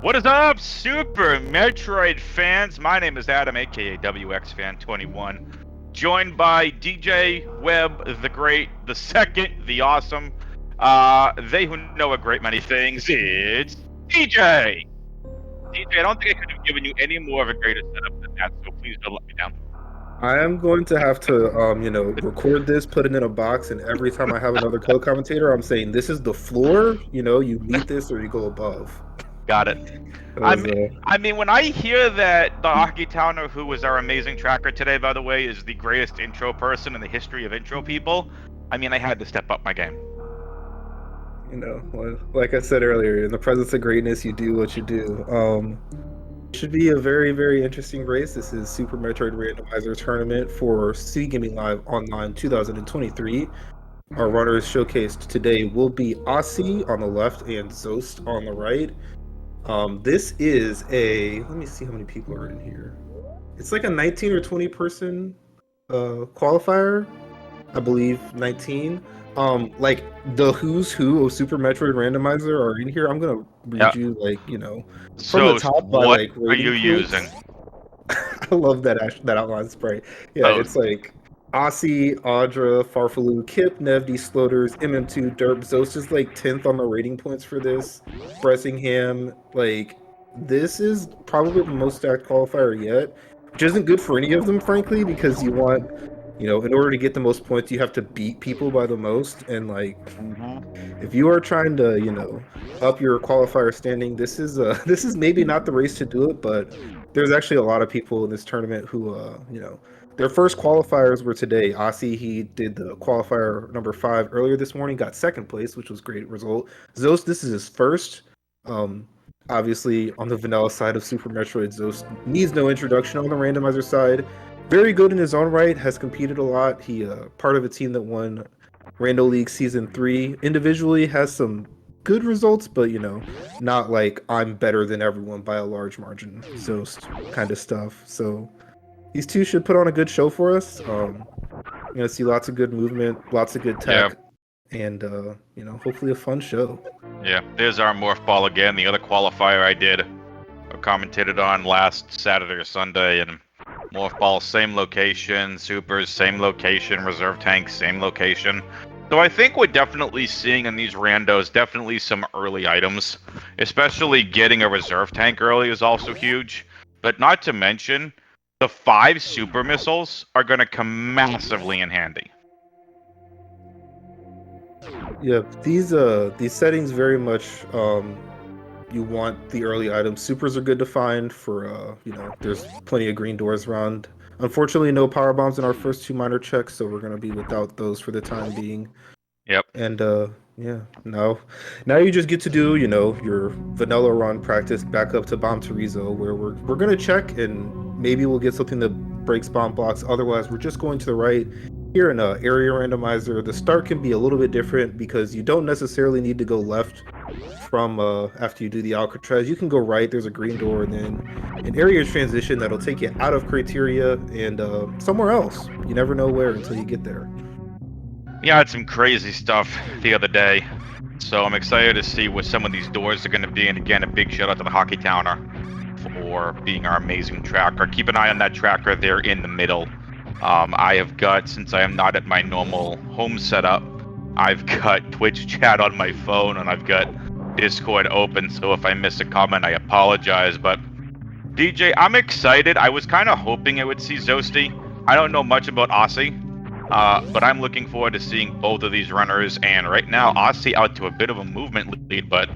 What is up, Super Metroid fans? My name is Adam, aka WXFan21, joined by DJ Webb, the Great, the Second, the Awesome. They who know a great many things. It's DJ. DJ, I don't think I could have given you any more of a greater setup than that, so please don't let me down. I am going to have to, record this, put it in a box, and every time I have another co-commentator, I'm saying this is the floor. You meet this or you go above. Got it. I mean, when I hear that the Hockey Towner, who was our amazing tracker today, by the way, is the greatest intro person in the history of intro people, I mean, I had to step up my game. Like I said earlier, in the presence of greatness, you do what you do. Should be a very, very interesting race. This is Super Metroid Randomizer tournament for Speedgaming Live Online 2023. Our runners showcased today will be Aussie on the left and Zost on the right. This is let me see how many people are in here. It's like a 19 or 20 person qualifier, I believe 19. Like the who's who of Super Metroid Randomizer are in here. I'm gonna read you from the top by what like are you using? I love that outline spray. Yeah, It's like Aussie, Audra, Farfaloo, Kip, Nevdi, Sloters, MM2, Derp, Zost is like 10th on the rating points for this. Bressingham, this is probably the most stacked qualifier yet, which isn't good for any of them, frankly, because you want, in order to get the most points, you have to beat people by the most. And if you are trying to, up your qualifier standing, this is maybe not the race to do it, but there's actually a lot of people in this tournament who, their first qualifiers were today. Aussie, he did the qualifier number 5 earlier this morning, got second place, which was a great result. Zost, this is his first. Obviously, on the vanilla side of Super Metroid, Zost needs no introduction. On the randomizer side, very good in his own right, has competed a lot. He part of a team that won Rando League Season 3. Individually has some good results, but not like I'm better than everyone by a large margin. Zost kind of stuff. So these two should put on a good show for us. You're gonna see lots of good movement, lots of good tech, and hopefully a fun show. Yeah, there's our morph ball again. The other qualifier I did, commentated on last Saturday or Sunday, and morph ball same location, supers same location, reserve tanks same location. So I think we're definitely seeing in these randos definitely some early items, especially getting a reserve tank early is also huge. But not to mention, the 5 super missiles are going to come massively in handy. Yeah, these settings very much you want the early items. Supers are good to find for there's plenty of green doors around. Unfortunately, no power bombs in our first 2 minor checks, so we're gonna be without those for the time being. Yep. And now you just get to do your vanilla run practice back up to Bomb Terizo, where we're gonna check and maybe we'll get something that breaks bomb blocks. Otherwise, we're just going to the right. Here in area randomizer, the start can be a little bit different because you don't necessarily need to go left from after you do the Alcatraz. You can go right. There's a green door, and then an area transition that'll take you out of criteria and somewhere else. You never know where until you get there. Yeah, I had some crazy stuff the other day, so I'm excited to see what some of these doors are going to be. And again, a big shout out to the Hockey Towner for being our amazing tracker. Keep an eye on that tracker there in the middle. I have got, since I am not at my normal home setup, I've got Twitch chat on my phone and I've got Discord open, so if I miss a comment, I apologize. But DJ, I'm excited. I was kind of hoping I would see Zosty. I don't know much about Aussie, but I'm looking forward to seeing both of these runners. And right now, Aussie out to a bit of a movement lead, but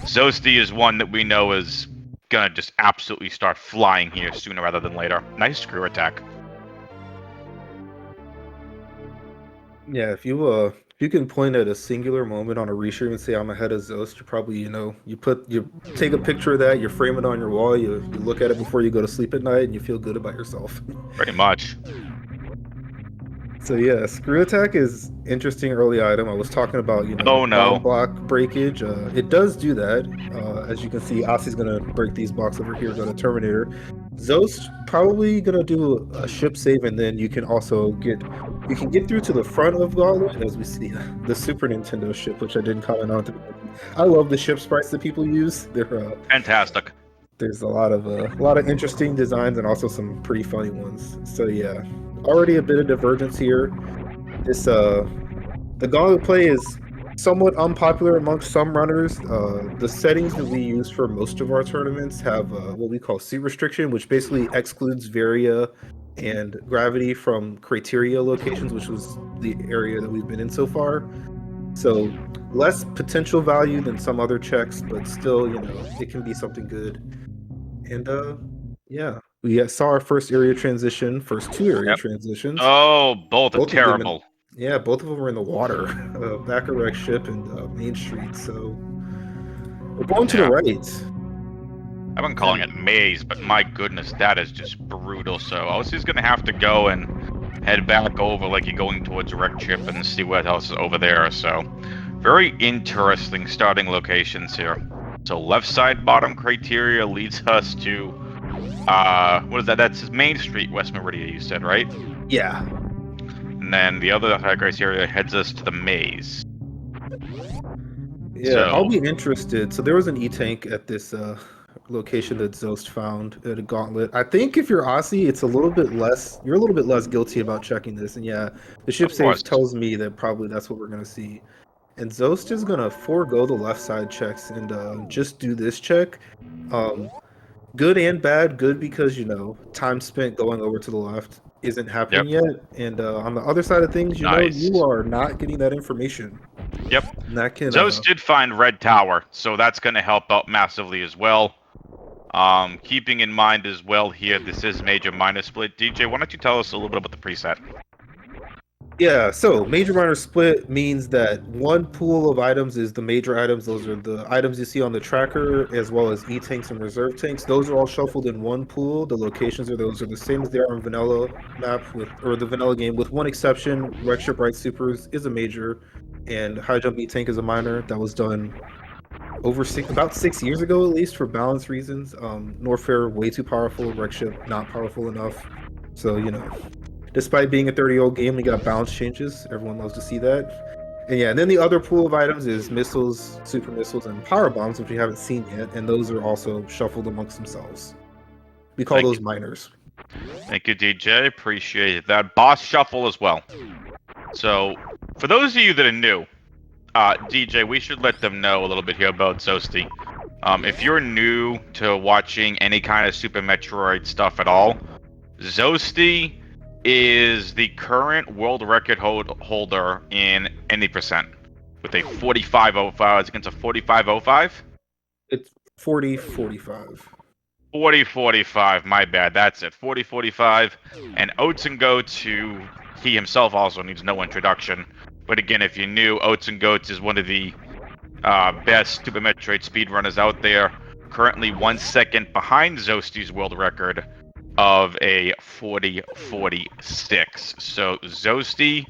Zosty is one that we know is gonna just absolutely start flying here sooner rather than later. Nice screw attack. Yeah, if you can point at a singular moment on a restream and say I'm ahead of Zost, you probably you take a picture of that, you frame it on your wall, you look at it before you go to sleep at night, and you feel good about yourself. Pretty much. So yeah, screw attack is interesting early item. I was talking about bomb block breakage. It does do that. As you can see, Assie's gonna break these blocks over here. Go to Terminator. Zost probably gonna do a ship save, and then you can also get through to the front of Gauntlet, as we see the Super Nintendo ship, which I didn't comment on. I love the ship sprites that people use. Fantastic. There's a lot of interesting designs and also some pretty funny ones. So yeah, already a bit of divergence here. This the gauntlet play is somewhat unpopular amongst some runners. The settings that we use for most of our tournaments have what we call seat restriction, which basically excludes Varia and Gravity from criteria locations, which was the area that we've been in so far. So less potential value than some other checks, but still, it can be something good. And yeah, we saw our first area transition, first two area transitions. Oh, both are Both of them terrible. Yeah, both of them were in the water, Bacharach ship and Main Street. So we're going to the right. I've been calling it maze, but my goodness, that is just brutal. So Osy's gonna have to go and head back over like you're going towards Wreck Chip and see what else is over there. So very interesting starting locations here. So left side bottom criteria leads us to what is that? That's Main Street, West Meridia, you said, right? Yeah. And then the other criteria heads us to the maze. Yeah, So, I'll be interested. So there was an E-tank at this location that Zost found at a gauntlet. I think if you're Aussie, you're a little bit less guilty about checking this. And yeah, the ship safe tells me that probably that's what we're gonna see. And Zost is gonna forego the left side checks and just do this check. Good and bad. Good because time spent going over to the left isn't happening yet, and on the other side of things, you are not getting that information. Yep. And that can. Zost did find Red Tower, so that's going to help out massively as well. Keeping in mind as well here, this is major minor split. DJ, why don't you tell us a little bit about the preset? Yeah, so major minor split means that one pool of items is the major items. Those are the items you see on the tracker, as well as E-tanks and reserve tanks. Those are all shuffled in one pool. The locations are the same as they are on vanilla map or the vanilla game, with one exception. Wreck Ship Right Supers is a major, and High Jump E-tank is a minor. That was done about 6 years ago, at least, for balance reasons. Norfair way too powerful, Wreck Ship not powerful enough. So despite being a 30-year-old game, we got balance changes. Everyone loves to see that. And yeah, and then the other pool of items is missiles, super missiles, and power bombs, which we haven't seen yet. And those are also shuffled amongst themselves. We call those minors. Thank you, DJ. Appreciate that. Boss shuffle as well. So, for those of you that are new, DJ, we should let them know a little bit here about Zosty. If you're new to watching any kind of Super Metroid stuff at all, Zosty is the current world record holder in any percent with a 45.05. It's against a 45.05? It's 40.45. 40.45, my bad. That's it. 40.45. And Oats and Goats, who he himself also needs no introduction. But again, if you're new, Oats and Goats is one of the best Super Metroid speedrunners out there. Currently 1 second behind Zosty's world record of a 40.46. So Zosty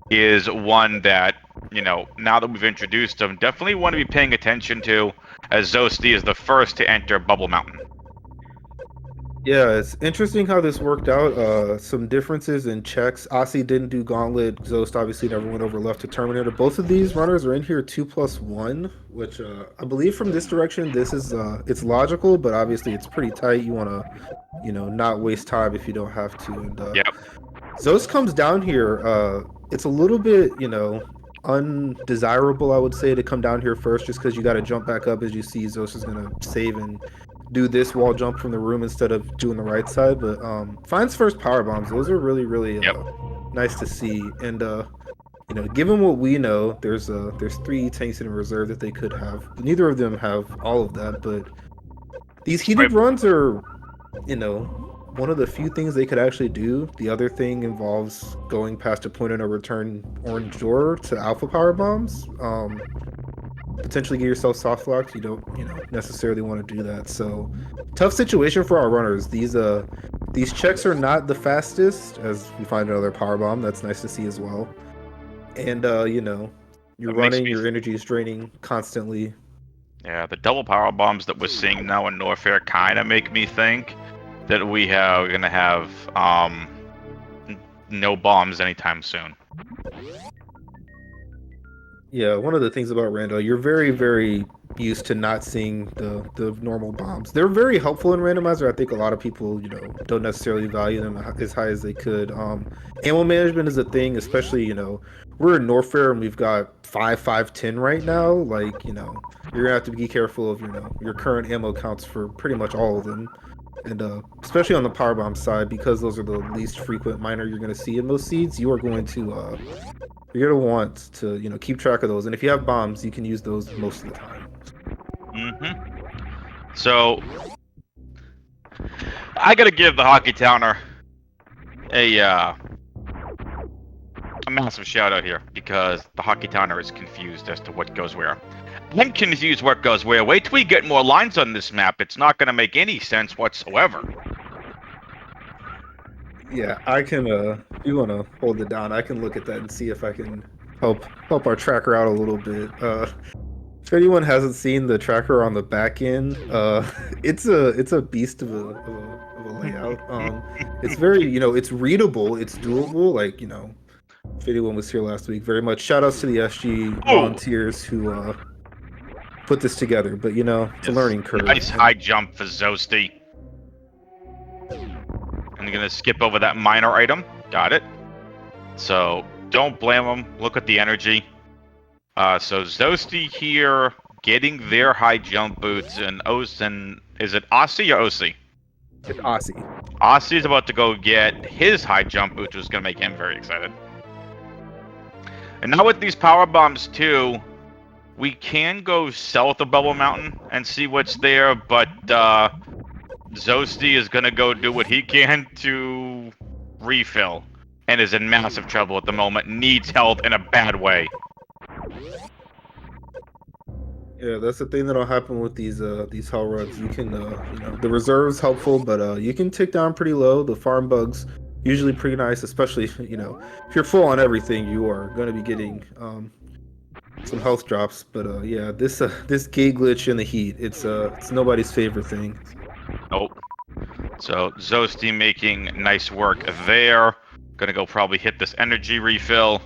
is one that, now that we've introduced him, definitely want to be paying attention to, as Zosty is the first to enter Bubble Mountain. Yeah, it's interesting how this worked out. Some differences in checks. Aussie didn't do Gauntlet. Zost obviously never went over left to Terminator. Both of these runners are in here 2+1, which I believe from this direction, this is it's logical, but obviously it's pretty tight. You want to, not waste time if you don't have to. And Zost comes down here. It's a little bit, undesirable, I would say, to come down here first, just because you got to jump back up as you see Zost is gonna save and do this wall jump from the room instead of doing the right side, but finds first power bombs. Those are really nice to see. And given what we know, there's 3 tanks in reserve that they could have. Neither of them have all of that, but these heated runs are one of the few things they could actually do. The other thing involves going past a point of no return orange door to alpha power bombs. Potentially get yourself soft locked. You don't necessarily want to do that. So tough situation for our runners. These checks are not the fastest, as we find another power bomb. That's nice to see as well. And you're running, your energy is draining constantly. Yeah, the double power bombs that we're seeing now in Norfair kind of make me think that we're gonna have no bombs anytime soon. Yeah, one of the things about Rando, you're very, very used to not seeing the normal bombs. They're very helpful in Randomizer. I think a lot of people, don't necessarily value them as high as they could. Ammo management is a thing, especially, we're in Norfair and we've got 5.5.10 right now. Like, you're gonna have to be careful of, your current ammo counts for pretty much all of them. And especially on the power bomb side, because those are the least frequent miner you're going to see in most seeds, you're gonna want to, keep track of those. And if you have bombs, you can use those most of the time. So I gotta give the Hockey Towner a massive shout out here because the Hockey Towner is confused as to what goes where. I'm confused what goes where. Wait till we get more lines on this map. It's not gonna make any sense whatsoever. Yeah, I can. If you want to hold it down, I can look at that and see if I can help our tracker out a little bit. If anyone hasn't seen the tracker on the back end, it's a beast of a layout. It's very, it's readable, it's doable. Like, if anyone was here last week, very much shout outs to the SG volunteers who put this together. But it's a learning curve. Nice high jump for Zosty. I'm gonna skip over that minor item. Got it. So don't blame them. Look at the energy. So Zosty here getting their high jump boots, and Osen, is it Aussie or OC? It's Aussie. Aussie's about to go get his high jump boots, which is gonna make him very excited. And now with these power bombs too, we can go south of Bubble Mountain and see what's there, but Zosty is gonna go do what he can to refill, and is in massive trouble at the moment. Needs help in a bad way. Yeah, that's the thing that'll happen with these hell runs. You can, the reserve's helpful, but you can tick down pretty low. The farm bugs usually pretty nice, especially if you're full on everything, you are gonna be getting some health drops. But yeah, this gate glitch in the heat, it's nobody's favorite thing. Nope. So Zosty making nice work there. Gonna go probably hit this energy refill.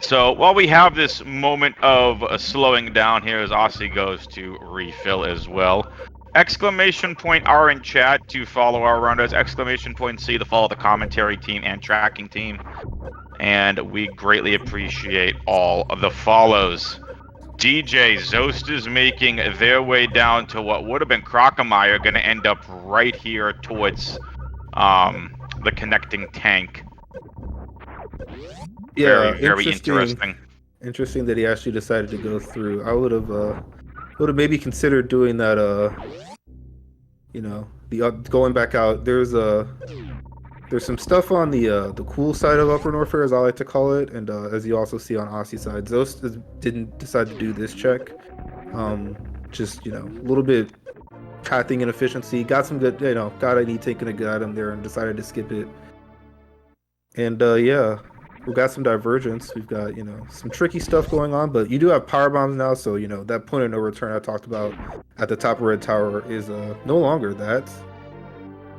So while we have this moment of slowing down here as Aussie goes to refill as well. Exclamation point R in chat to follow our runners. Exclamation point C to follow the commentary team and tracking team. And we greatly appreciate all of the follows. DJ Zost is making their way down to what would have been Crocomire, going to end up right here towards the connecting tank. Yeah, very interesting. Interesting that he actually decided to go through. I would have maybe considered doing that. Going back out. There's some stuff on the cool side of Upper Norfair, as I like to call it, and as you also see on Aussie side, Zost didn't decide to do this check. Just a little bit pathing inefficiency. Got some good, got a need taking a good item there and decided to skip it. And yeah, we've got some divergence. We've got some tricky stuff going on, but you do have power bombs now, so that point of no return I talked about at the top of Red Tower is no longer that.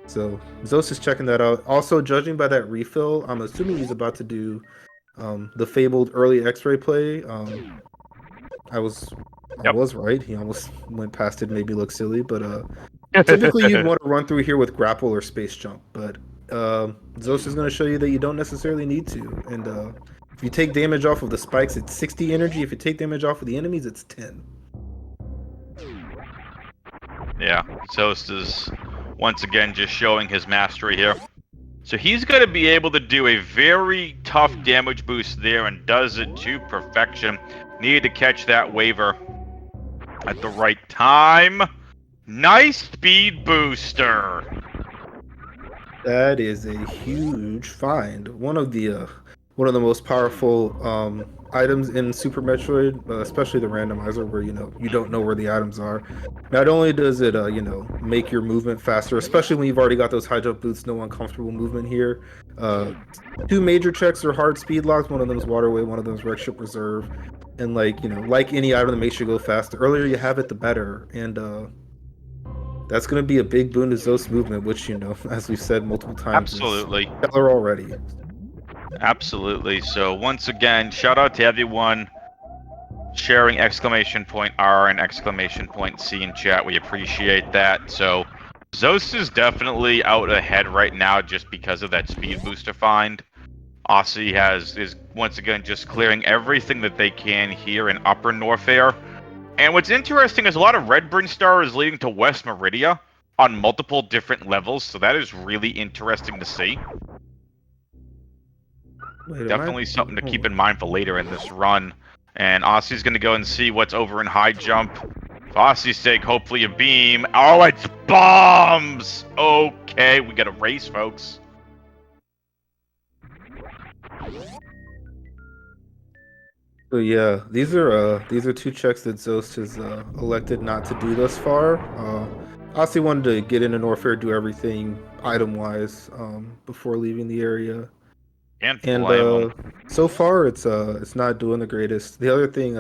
So Zos is checking that out. Also, judging by that refill, I'm assuming he's about to do the fabled early X-ray play. I was right. He almost went past it, maybe look silly, but typically you'd want to run through here with grapple or space jump. But Zos is going to show you that you don't necessarily need to. And if you take damage off of the spikes, it's 60 energy. If you take damage off of the enemies, it's 10. Yeah, Zos is once again just showing his mastery here. So he's going to be able to do a very tough damage boost there and does it to perfection. Needed to catch that waiver at the right time. Nice speed booster. That is a huge find. One of the most powerful items in Super Metroid, especially the randomizer, where you don't know where the items are. Not only does it make your movement faster, especially when you've already got those high jump boots, no uncomfortable movement here. Two major checks are hard speed locks. One of them is Waterway, one of them is Wreck Ship Reserve. And like any item that makes you go fast, the earlier you have it, the better. And that's going to be a big boon to Zos movement, which, as we've said multiple times, absolutely stellar already. Absolutely. So once again, shout out to everyone sharing !R and !C in chat. We appreciate that. So, Zost is definitely out ahead right now just because of that speed booster find. Aussie is once again just clearing everything that they can here in Upper Norfair. And what's interesting is a lot of Red Brinstar is leading to West Meridia on multiple different levels, so that is really interesting to see. Wait, Definitely something to keep in mind for later in this run. And Aussie's going to go and see what's over in High Jump. For Aussie's sake, hopefully a beam. Oh, it's bombs! Okay, we got a race, folks. So yeah, these are two checks that Zost has elected not to do thus far. Aussie wanted to get into Norfair, do everything item-wise before leaving the area. And so far it's not doing the greatest. The other thing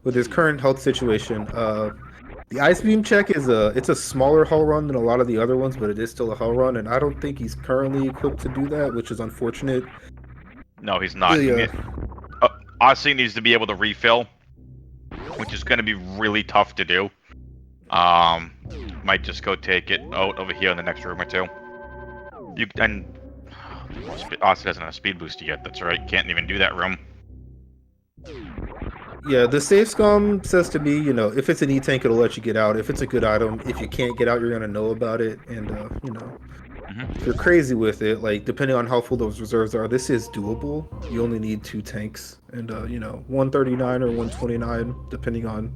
with his current health situation, the ice beam check is it's a smaller hull run than a lot of the other ones, but it is still a hull run, and I don't think he's currently equipped to do that, which is unfortunate. No, he's not. Yeah. Aussie needs to be able to refill, which is going to be really tough to do. Might just go take it out over here in the next room or two. Austin doesn't have a speed booster yet, that's right. Can't even do that room. Yeah, the safe scum says to me, if it's an E-tank, it'll let you get out. If it's a good item, if you can't get out, you're going to know about it. And, if you're crazy with it, like, depending on how full those reserves are, this is doable. You only need 2 tanks. And, 139 or 129, depending on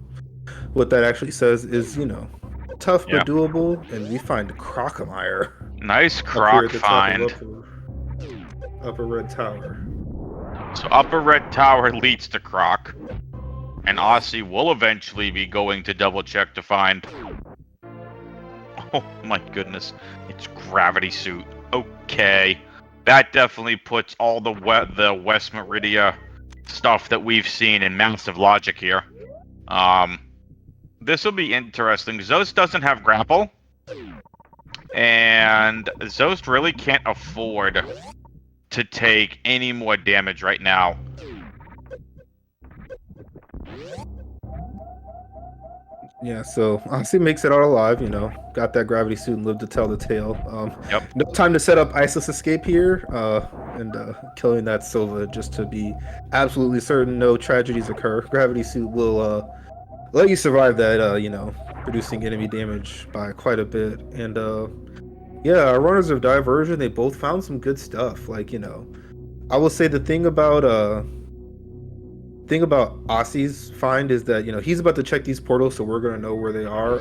what that actually says, is, tough but doable. And we find Crocomire. Nice croc find. Upper Red Tower. So Upper Red Tower leads to Croc. And Aussie will eventually be going to double check to find... Oh my goodness. It's Gravity Suit. Okay. That definitely puts all the West Meridia stuff that we've seen in massive logic here. This will be interesting. Zost doesn't have grapple. And Zost really can't afford to take any more damage right now. Yeah, so Aussie makes it out alive, got that gravity suit and lived to tell the tale. No time to set up ISIS escape here, and killing that Silva just to be absolutely certain no tragedies occur. Gravity suit will let you survive that, producing enemy damage by quite a bit. And yeah, our runners of diversion, they both found some good stuff. Like, I will say the thing about Aussie's find is that, he's about to check these portals, so we're gonna know where they are.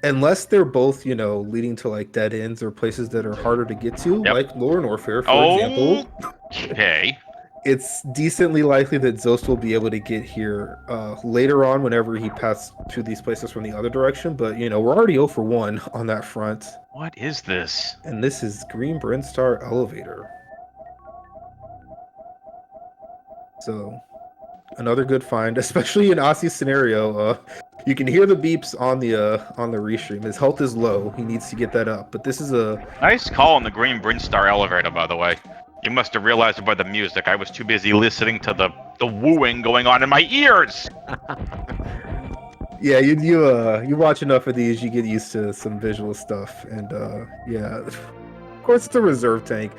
Unless they're both, leading to like dead ends or places that are harder to get to, like Lower Norfair, for example. Okay. It's decently likely that Zost will be able to get here later on whenever he passes through these places from the other direction. But, we're already 0 for 1 on that front. What is this? And this is Green Brinstar Elevator. So, another good find, especially in Aussie's scenario. You can hear the beeps on the restream. His health is low. He needs to get that up. But this is a... Nice call on the Green Brinstar Elevator, by the way. You must have realized it by the music. I was too busy listening to the wooing going on in my ears. Yeah, you watch enough of these, you get used to some visual stuff, and yeah, of course it's a reserve tank.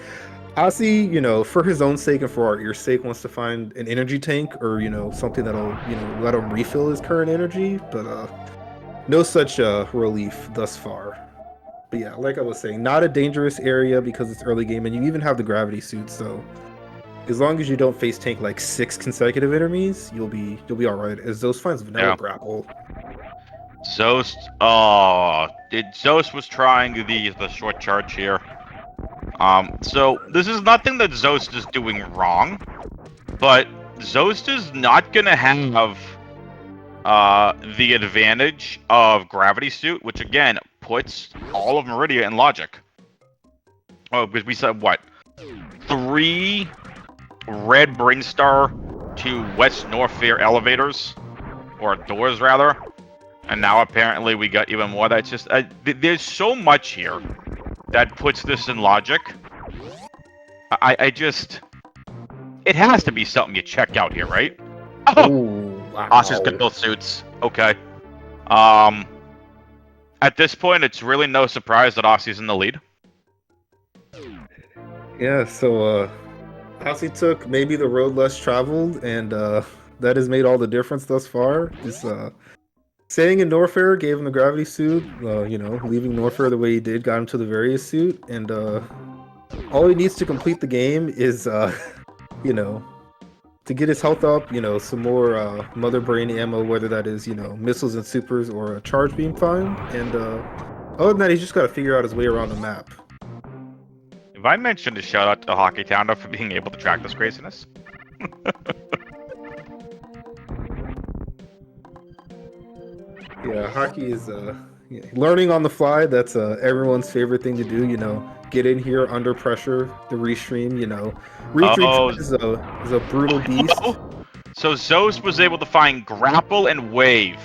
Aussie, for his own sake and for our ear's sake, wants to find an energy tank or something that'll let him refill his current energy, but no such relief thus far. But yeah, like I was saying, not a dangerous area because it's early game, and you even have the gravity suit. So as long as you don't face tank like 6 consecutive enemies, you'll be all right. As Zost finds vanilla grapple. Zost, Zost was trying the short charge here. So this is nothing that Zost is doing wrong, but Zost is not gonna have the advantage of gravity suit, which again puts all of Meridia in logic. Oh, because we said what? 3 Red Brinstar to West Norfair elevators, or doors rather, and now apparently we got even more. That's just there's so much here that puts this in logic. I just, it has to be something you check out here, right? Oh, Austin's got both suits. Okay. At this point, it's really no surprise that Aussie's in the lead. Yeah, so Aussie took maybe the road less traveled, and that has made all the difference thus far. Just staying in Norfair gave him the gravity suit. Leaving Norfair the way he did got him to the various suit, and all he needs to complete the game is, to get his health up, some more Mother Brain ammo, whether that is, missiles and supers or a charge beam find. And other than that, he's just got to figure out his way around the map. Have I mentioned a shout out to Hockey Town for being able to track this craziness? Yeah, hockey is learning on the fly. That's everyone's favorite thing to do. Get in here under pressure. The restream. Restream is a brutal beast. So Zost was able to find grapple and wave.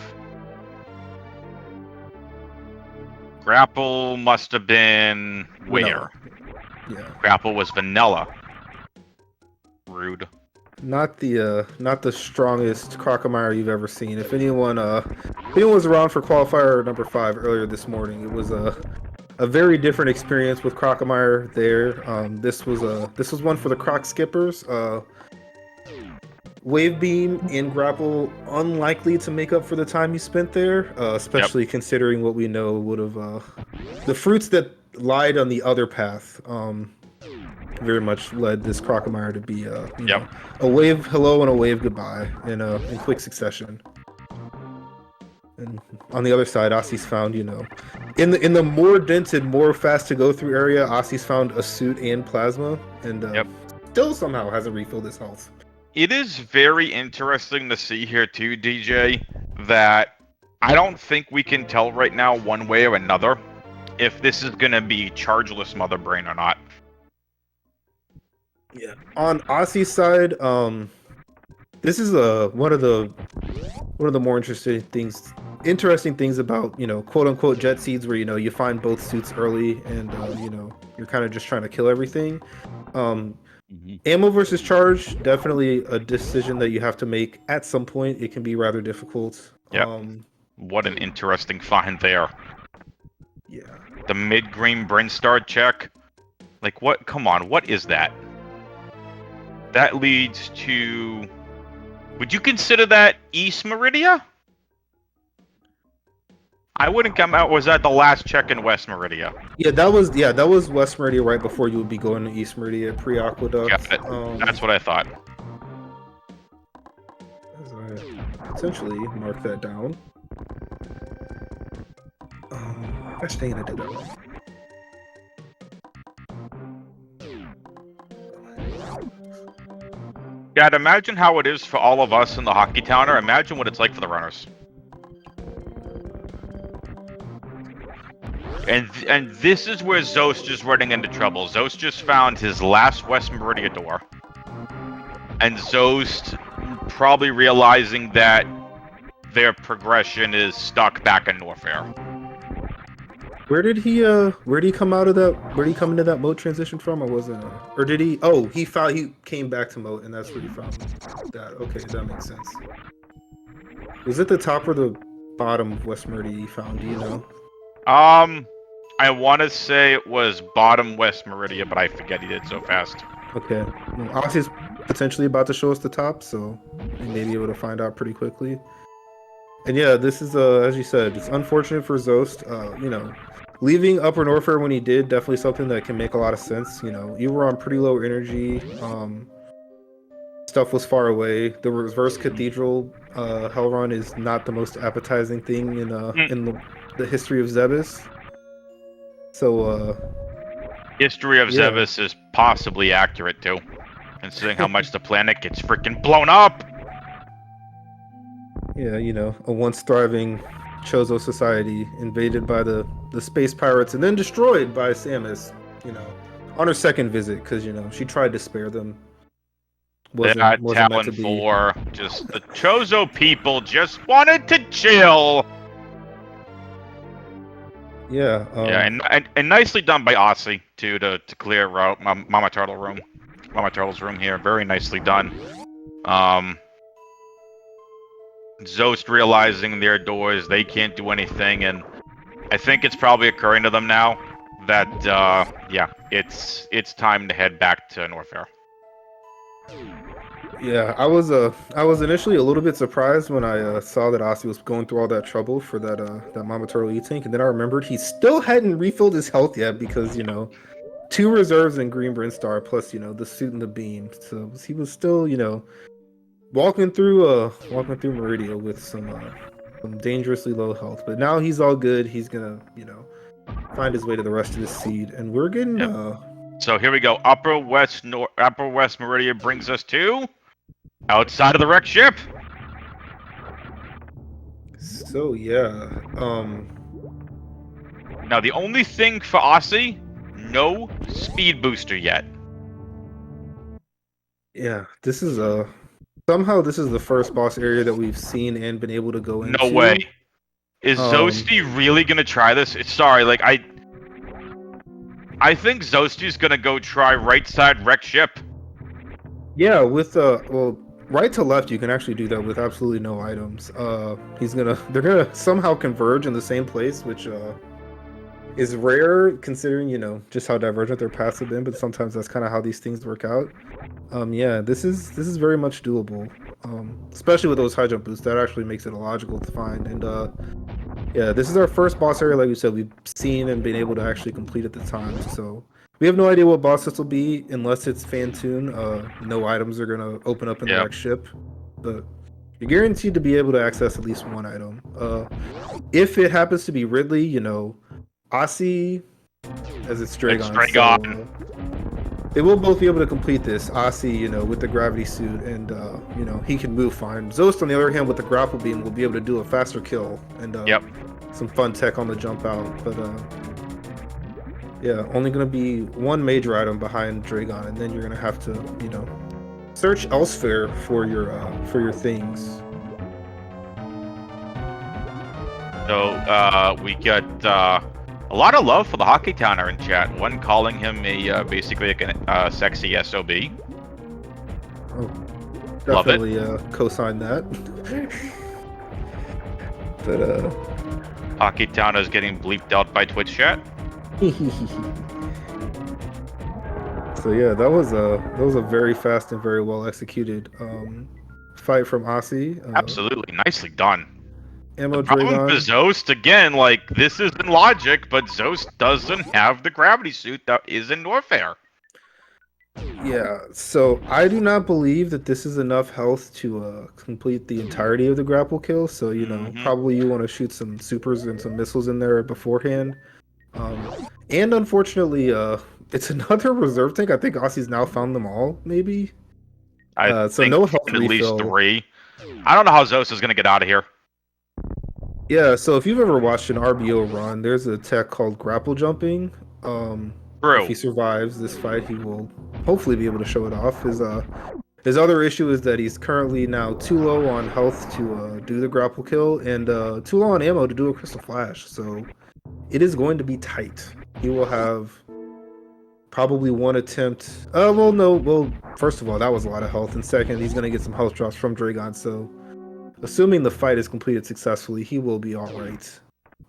Grapple must have been where? Yeah. Grapple was vanilla. Rude. Not the strongest Crocomire you've ever seen. If anyone was around for Qualifier number 5 earlier this morning, it was a very different experience with Crocomire there. This was one for the Croc skippers. Wave beam and grapple unlikely to make up for the time you spent there, especially considering what we know would have the fruits that lied on the other path. Very much led this Crocomire to be a wave hello and a wave goodbye in quick succession. And on the other side, Aussie's found, in the more dented, more fast to go through area, Aussie's found a suit and plasma, and still somehow hasn't refilled his health. It is very interesting to see here too, DJ, that I don't think we can tell right now one way or another if this is going to be chargeless Mother Brain or not. Yeah. On Aussie's side, this is one of the more interesting things about, quote unquote jet seeds, where you find both suits early and you're kind of just trying to kill everything. Ammo versus charge, definitely a decision that you have to make at some point. It can be rather difficult. Yeah. What an interesting find there. Yeah. The mid-green Brinstar check. Like, what? Come on, what is that? That leads to... Would you consider that East Meridia? I wouldn't come out. Was that the last check in West Meridia? Yeah, that was West Meridia right before you would be going to East Meridia pre-Aqueduct. That's what I thought. As I essentially mark that down. Gosh dang it, I did that wrong. Yeah, I'd imagine how it is for all of us in the Hockey Towner. Imagine what it's like for the runners. And this is where Zost is running into trouble. Zost just found his last West Meridia door. And Zost probably realizing that their progression is stuck back in Norfair. Where did he come out of that? Where did he come into that mode transition from, or was it? Or did he? Oh, he came back to mode, and that's where he found that. Okay, that makes sense. Was it the top or the bottom of West Meridia he found? Do you know? I want to say it was bottom West Meridia, but I forget he did so fast. Okay, well, Aussie's potentially about to show us the top, so we may be able to find out pretty quickly. And yeah, this is as you said, it's unfortunate for Zost. Leaving Upper Norfair when he did, definitely something that can make a lot of sense. You were on pretty low energy. Stuff was far away. The reverse cathedral hell run is not the most appetizing thing in the history of Zebes. So history of Zebes is possibly accurate too, considering how much the planet gets freaking blown up. Yeah, a once thriving Chozo society invaded by the space pirates and then destroyed by Samus, on her second visit, because, she tried to spare them. Wasn't meant to be. For just the Chozo people just wanted to chill. Yeah. And nicely done by Aussie too to clear out Mama Turtle's room here. Very nicely done. Zost realizing their doors, they can't do anything, and I think it's probably occurring to them now that, yeah, it's time to head back to Norfair. Yeah, I was initially a little bit surprised when I saw that Aussie was going through all that trouble for that Mama Turtle E-Tank, and then I remembered he still hadn't refilled his health yet because, 2 reserves in Green Brinstar plus, the suit and the beam. So he was still, walking through Meridia with some dangerously low health. But now he's all good. He's gonna, find his way to the rest of the seed, and we're getting Yep. So here we go. Upper West Meridia brings us to outside of the wrecked ship. So yeah. Now the only thing for Aussie, no speed booster yet. Yeah, this is somehow this is the first boss area that we've seen and been able to go into. No way. Is Zosty really gonna try this? Sorry, like I think Zosty's gonna go try right side wrecked ship. Yeah, with well, right to left you can actually do that with absolutely no items. They're gonna somehow converge in the same place, which is rare considering, just how divergent their paths have been, but sometimes that's kind of how these things work out. Yeah, this is very much doable. Especially with those high jump boosts, that actually makes it illogical to find. And yeah, this is our first boss area, like we said, we've seen and been able to actually complete at the time. So we have no idea what boss this will be unless it's Fantoon. No items are gonna open up in the next ship, but you're guaranteed to be able to access at least one item. If it happens to be Ridley, Aussie, as it's Dragon. So, they will both be able to complete this. Aussie, with the gravity suit, and he can move fine. Zost, on the other hand, with the grapple beam, will be able to do a faster kill and some fun tech on the jump out. But yeah, only gonna be one major item behind Dragon, and then you're gonna have to, search elsewhere for your things. So we get a lot of love for the Hockey Towner in chat. One calling him basically a sexy SOB. Oh, definitely co-sign that. But Hockey Towner is getting bleeped out by Twitch chat. So yeah, that was a very fast and very well executed fight from Aussie. Absolutely, nicely done. Ammo the problem for Zost, again, like, this isn't logic, but Zost doesn't have the gravity suit that is in Norfair. Yeah, so I do not believe that this is enough health to complete the entirety of the grapple kill. So, probably you want to shoot some supers and some missiles in there beforehand. And unfortunately, it's another reserve tank. I think Aussie's now found them all, maybe. I so think no health at refill. least 3. I don't know how Zost is going to get out of here. Yeah, so if you've ever watched an RBO run, there's a tech called grapple jumping. True. If he survives this fight, he will hopefully be able to show it off. His other issue is that he's currently now too low on health to do the grapple kill, and too low on ammo to do a crystal flash. So it is going to be tight. He will have probably one attempt. First of all, that was a lot of health, and second, he's going to get some health drops from Dragon. So assuming the fight is completed successfully, he will be all right.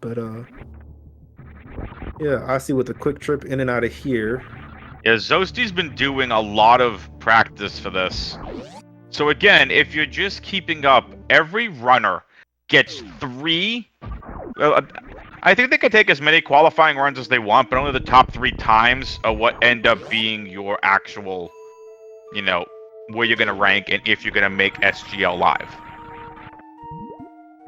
But yeah, Aussie with a quick trip in and out of here. Yeah, Zosty's been doing a lot of practice for this. So again, if you're just keeping up, every runner gets 3. I think they can take as many qualifying runs as they want, but only the top 3 times are what end up being your actual, where you're going to rank and if you're going to make SGL live.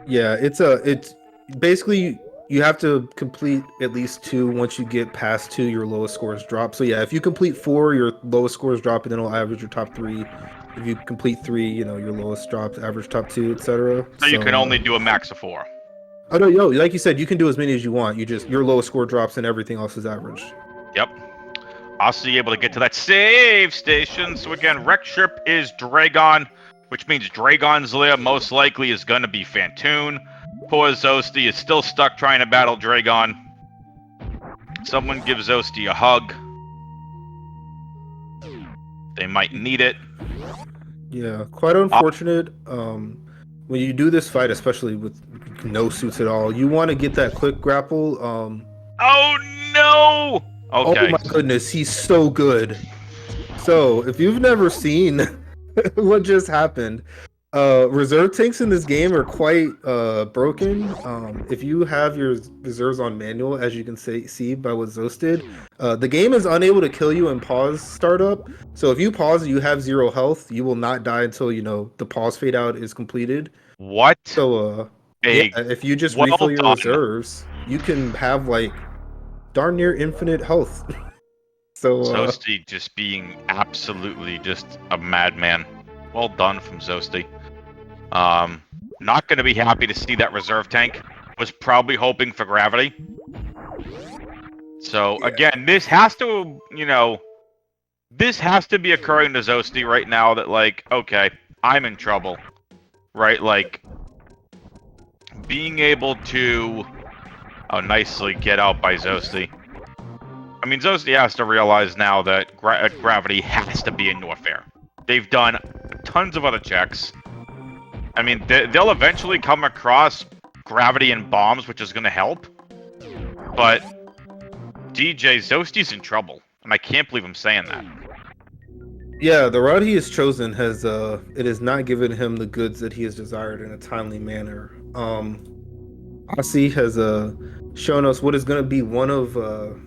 Yeah, it's basically you have to complete at least 2. Once you get past 2, your lowest scores drop. So yeah, if you complete 4, your lowest scores drop, and then it'll average your top 3. If you complete 3, your lowest drops, average top 2, etc. So you can only do a max of 4. Oh no, like you said, you can do as many as you want. Your lowest score drops and everything else is average. Yep. Also able to get to that save station. So again, wreck ship is Dragon, which means Dragon's lair most likely is going to be Fantoon. Poor Zosty is still stuck trying to battle Dragon. Someone give Zosty a hug. They might need it. Yeah, quite unfortunate. when you do this fight, especially with no suits at all, you want to get that quick grapple. Oh no! Oh Okay. my goodness, he's so good. So if you've never seen what just happened, reserve tanks in this game are quite broken. If you have your reserves on manual, as you can see by what Zost did, the game is unable to kill you in pause startup. So if you pause, you have 0 health. You will not die until the pause fade out is completed. What? So yeah, if you just well refill your done. reserves, you can have like darn near infinite health. So Zosty just being absolutely just a madman. Well done from Zosty. Not going to be happy to see that reserve tank. Was probably hoping for gravity. So again, this has to, this has to be occurring to Zosty right now that like, okay, I'm in trouble. Right? Like, being able to nicely get out by Zosty. I mean, Zosty has to realize now that gravity has to be in Norfair. They've done tons of other checks. I mean, they'll eventually come across gravity and bombs, which is going to help. But DJ, Zosty's in trouble, and I can't believe I'm saying that. Yeah, the route he has chosen has not given him the goods that he has desired in a timely manner. Asi has shown us what is going to be one of our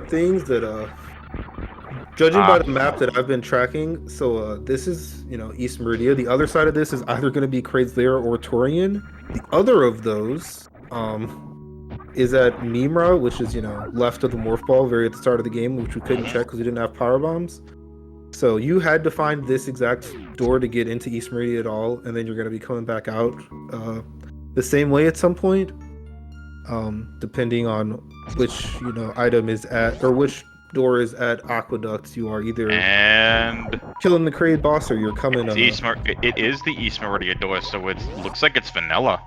things that judging by the map that I've been tracking, so this is East Meridia. The other side of this is either going to be Kraid's Lair or Torian. The other of those is at Mimra, which is left of the morph ball, very at the start of the game, which we couldn't check because we didn't have power bombs. So you had to find this exact door to get into East Meridia at all, and then you're going to be coming back out the same way at some point, depending on which item is at, or which door is at Aqueducts. You are either killing the Kraid boss or you're coming. It is the East Meridia door, so it looks like it's vanilla.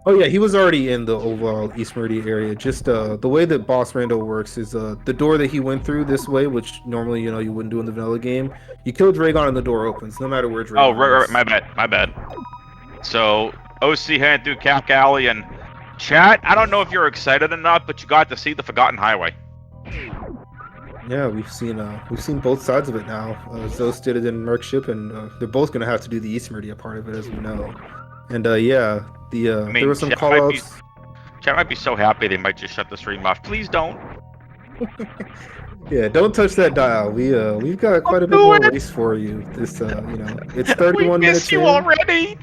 Oh yeah, he was already in the overall East Meridia area. Just the way that Boss Rando works is the door that he went through this way, which normally you wouldn't do in the vanilla game. You kill Dragon and the door opens, no matter where Dragon is. Oh right, my bad. So OC heading through Cap Alley, and chat, I don't know if you're excited or not, but you got to see the Forgotten Highway. Yeah, we've seen both sides of it now. Zost did it in Mercship, and they're both gonna have to do the East Meridia part of it, as we know. And yeah, there were some callouts. Chat might be so happy they might just shut the stream off. Please don't. Yeah, don't touch that dial. We've got quite a bit more race for you. This it's 31 minutes in. We miss you already.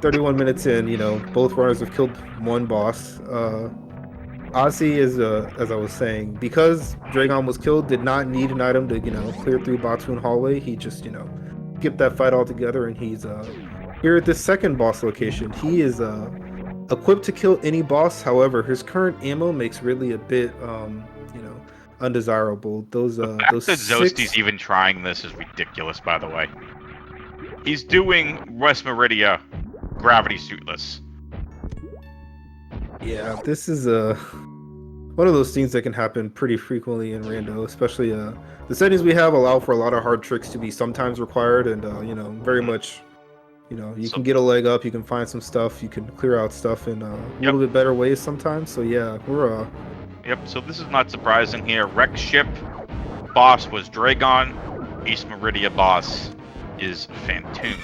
31 minutes in, both runners have killed one boss. Ozzy is, as I was saying, because Dragon was killed, did not need an item to, clear through Batoon Hallway. He just, skipped that fight altogether, and he's here at this second boss location. He is equipped to kill any boss. However, his current ammo makes Ridley a bit, undesirable. Those Zosty's even trying this is ridiculous, by the way. He's doing West Meridia gravity suitless. Yeah, this is one of those things that can happen pretty frequently in Rando, especially the settings we have allow for a lot of hard tricks to be sometimes required, and very much you can get a leg up, you can find some stuff, you can clear out stuff in a little bit better ways sometimes. So yeah, we're Yep, so this is not surprising here. Wreck Ship boss was Dragon, East Meridia boss is Fantoon.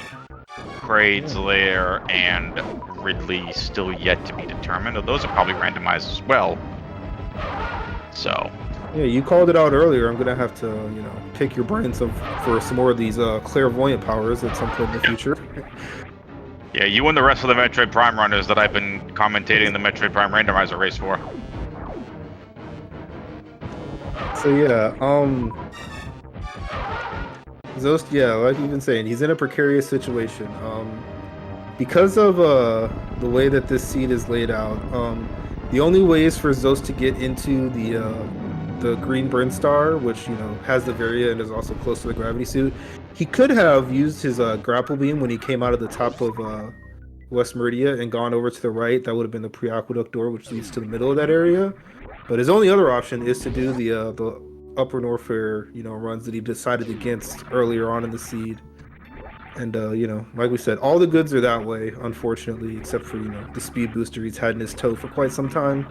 Kraid's Lair and Ridley still yet to be determined. Those are probably randomized as well. So yeah, you called it out earlier. I'm gonna have to pick your brains for some more of these clairvoyant powers at some point in the future. Yeah, you and the rest of the Metroid Prime runners that I've been commentating the Metroid Prime Randomizer race for. So yeah, Zost, yeah, like you've been saying, he's in a precarious situation. Because of the way that this seed is laid out, the only ways for Zost to get into the green Brinstar, which has the Varia and is also close to the gravity suit, he could have used his grapple beam when he came out of the top of West Meridia and gone over to the right. That would have been the pre-aqueduct door, which leads to the middle of that area. But his only other option is to do the Upper Norfair, runs that he decided against earlier on in the seed. And you know, like we said, all the goods are that way, unfortunately, except for, you know, the speed booster he's had in his toe for quite some time.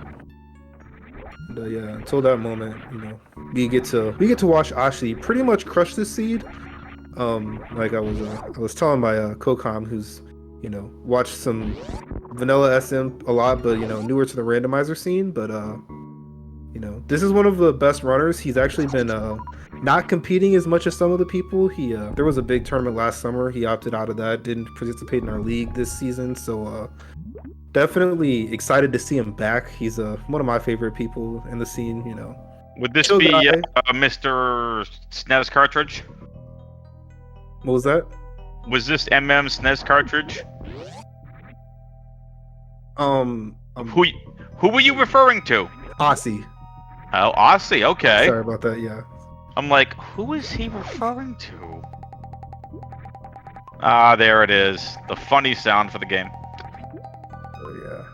And yeah, until that moment, you know, we get to watch Ashi pretty much crush this seed. Like I was telling my co-com, who's, you know, watched some vanilla SM a lot, but, you know, newer to the randomizer scene. But you know, this is one of the best runners. He's actually been not competing as much as some of the people. He there was a big tournament last summer. He opted out of that, didn't participate in our league this season. So definitely excited to see him back. He's one of my favorite people in the scene, you know. Would this be Mr. SNES cartridge? What was that? Was this MM SNES cartridge? Who were you referring to? Aussie. Oh, Aussie, okay. Sorry about that, yeah. I'm like, who is he referring to? Ah, there it is. The funny sound for the game. Oh, yeah.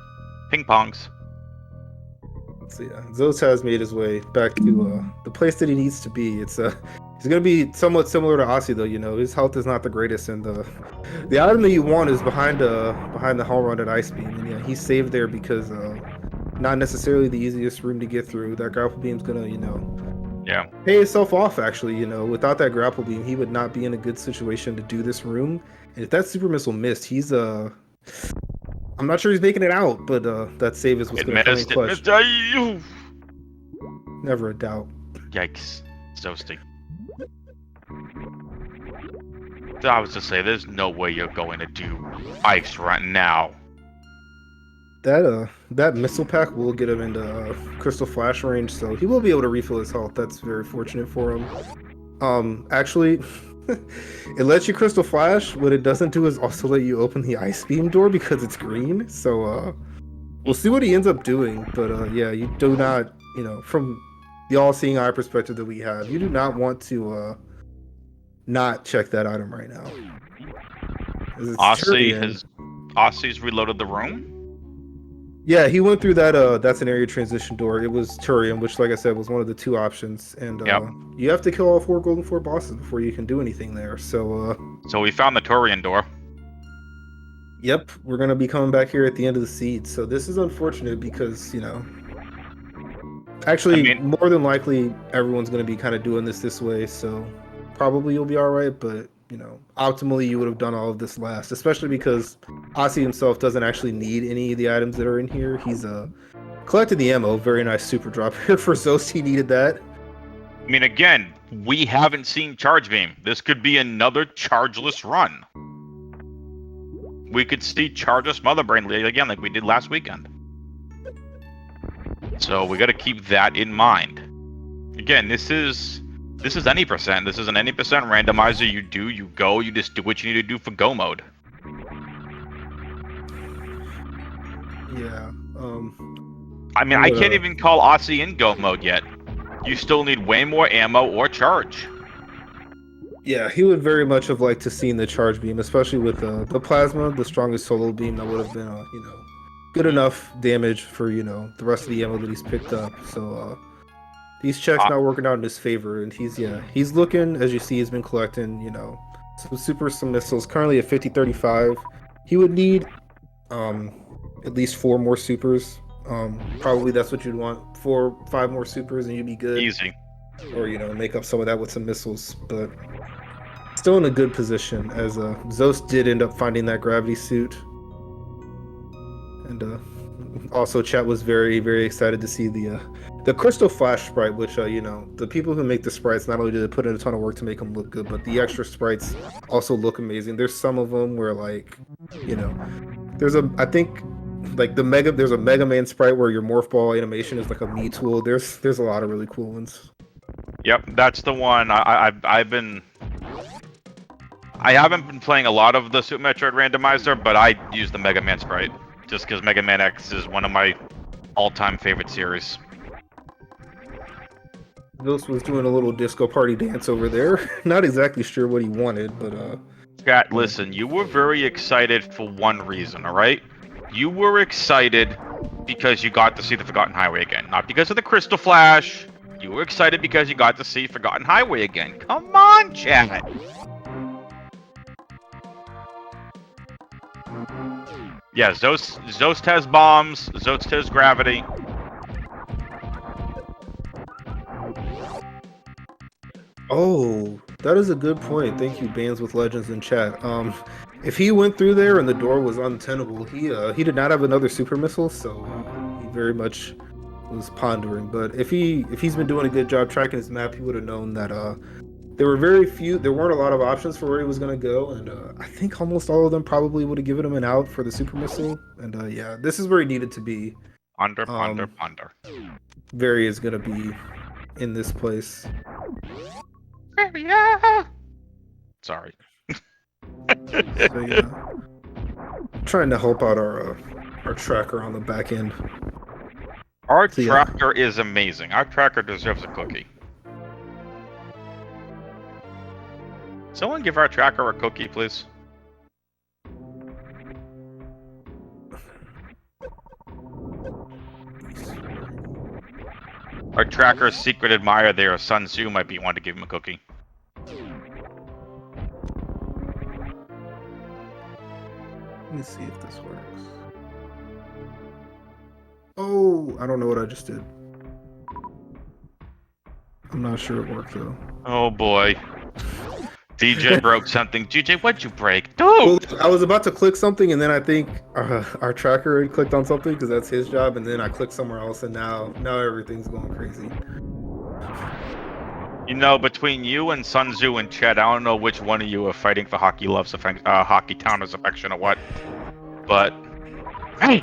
Ping pongs. So, yeah, Zos has made his way back to the place that he needs to be. It's he's gonna be somewhat similar to Aussie, though. You know, his health is not the greatest, and the item that you want is behind the home run at Ice Beam. And yeah, he's saved there because not necessarily the easiest room to get through. That grapple beam's gonna, you know, yeah, pay itself off. Actually, you know, without that grapple beam, he would not be in a good situation to do this room. And if that super missile missed, he's I'm not sure he's making it out, but that save is what's going to come in clutch. Never a doubt. Yikes. Toasty. I was to say, there's no way you're going to do ice right now. That missile pack will get him into Crystal Flash range, so he will be able to refill his health. That's very fortunate for him. Actually, it lets you Crystal Flash. What it doesn't do is also let you open the Ice Beam door because it's green. So we'll see what he ends up doing. But yeah, you do not, you know, from the all-seeing eye perspective that we have, you do not want to not check that item right now. Aussie's reloaded the room? Yeah, he went through that that's an area transition door. It was Turian, which, like I said, was one of the two options. And you have to kill all 4 Golden 4 bosses before you can do anything there. So we found the Turian door. Yep, we're gonna be coming back here at the end of the seed. So this is unfortunate because, you know, actually, more than likely everyone's gonna be kind of doing this way. So probably you'll be all right, but, you know, optimally you would have done all of this last, especially because Aussie himself doesn't actually need any of the items that are in here. He's collected the ammo. Very nice super drop here for Zost. He needed that. I mean, again, we haven't seen Charge Beam. This could be another chargeless run. We could see Chargeless Mother Brain again like we did last weekend. So we got to keep that in mind. Again, this is any percent. This is an any percent randomizer. You go, you just do what you need to do for go mode. Yeah. I mean, I can't even call Aussie in go mode yet. You still need way more ammo or charge. Yeah, he would very much have liked to seen the charge beam, especially with the plasma, the strongest solo beam. That would have been, you know, good enough damage for, you know, the rest of the ammo that he's picked up. So these checks not working out in his favor, and he's looking, as you see, he's been collecting, you know, some missiles. Currently at 50-35. He would need at least 4 more supers. Probably that's what you'd want, 4 or 5 more supers, and you'd be good. Easy. Or, you know, make up some of that with some missiles, but still in a good position, as Zost did end up finding that gravity suit. And also chat was very, very excited to see the Crystal Flash sprite, which, you know, the people who make the sprites, not only do they put in a ton of work to make them look good, but the extra sprites also look amazing. There's some of them where, like, you know, there's I think, like, there's a Mega Man sprite where your morph ball animation is like a me tool. There's a lot of really cool ones. Yep, that's the one. I haven't been playing a lot of the Super Metroid Randomizer, but I use the Mega Man sprite just because Mega Man X is one of my all-time favorite series. Ghost was doing a little disco party dance over there. Not exactly sure what he wanted, but Scott, listen, you were very excited for one reason, all right? You were excited because you got to see the Forgotten Highway again, not because of the Crystal Flash. You were excited because you got to see Forgotten Highway again. Come on, chat. Yeah, Zost has bombs. Zost has gravity. Oh, that is a good point. Thank you, Bands with Legends in chat. If he went through there and the door was untenable, he did not have another super missile, so he very much was pondering. But if he's been doing a good job tracking his map, he would have known that there weren't a lot of options for where he was gonna go, and I think almost all of them probably would have given him an out for the super missile. And yeah, this is where he needed to be. Ponder. Very is gonna be in this place. Yeah. Sorry. So yeah, trying to help out our tracker on the back end. Our tracker is amazing. Our tracker deserves a cookie. Someone give our tracker a cookie, please. Our tracker's secret admirer there, Sun Tzu, might be one to give him a cookie. Let me see if this works. Oh, I don't know what I just did. I'm not sure it worked though. Oh boy. DJ broke something. DJ, what'd you break? Dude! Well, I was about to click something, and then I think our tracker had clicked on something because that's his job, and then I clicked somewhere else, and now everything's going crazy. You know, between you and Sun Tzu and Chet, I don't know which one of you are fighting for Hockey Hockey Towners affection or what, but hey.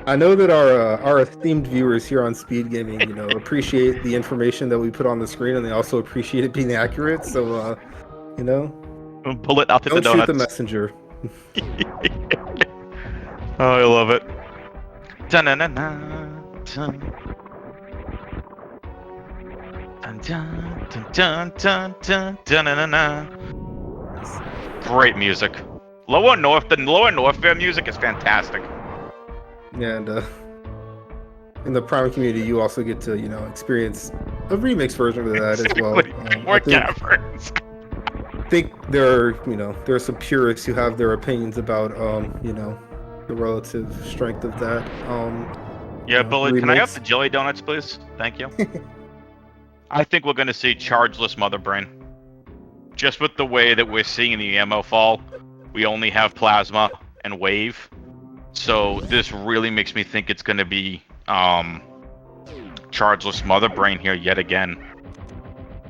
I know that our esteemed viewers here on Speedgaming, appreciate the information that we put on the screen, and they also appreciate it being accurate. So, pull it out to the donuts. Don't shoot the messenger. Oh, I love it. Great music. The Lower Northfair music is fantastic. Yeah, and in the Prime community, you also get to, experience a remix version of that as well. More caverns. I think there are some purists who have their opinions about, the relative strength of that. Yeah, Bullet, can I have the jelly donuts, please? Thank you. I think we're going to see chargeless Mother Brain. Just with the way that we're seeing the ammo fall, we only have plasma and wave. So this really makes me think it's going to be chargeless Mother Brain here yet again.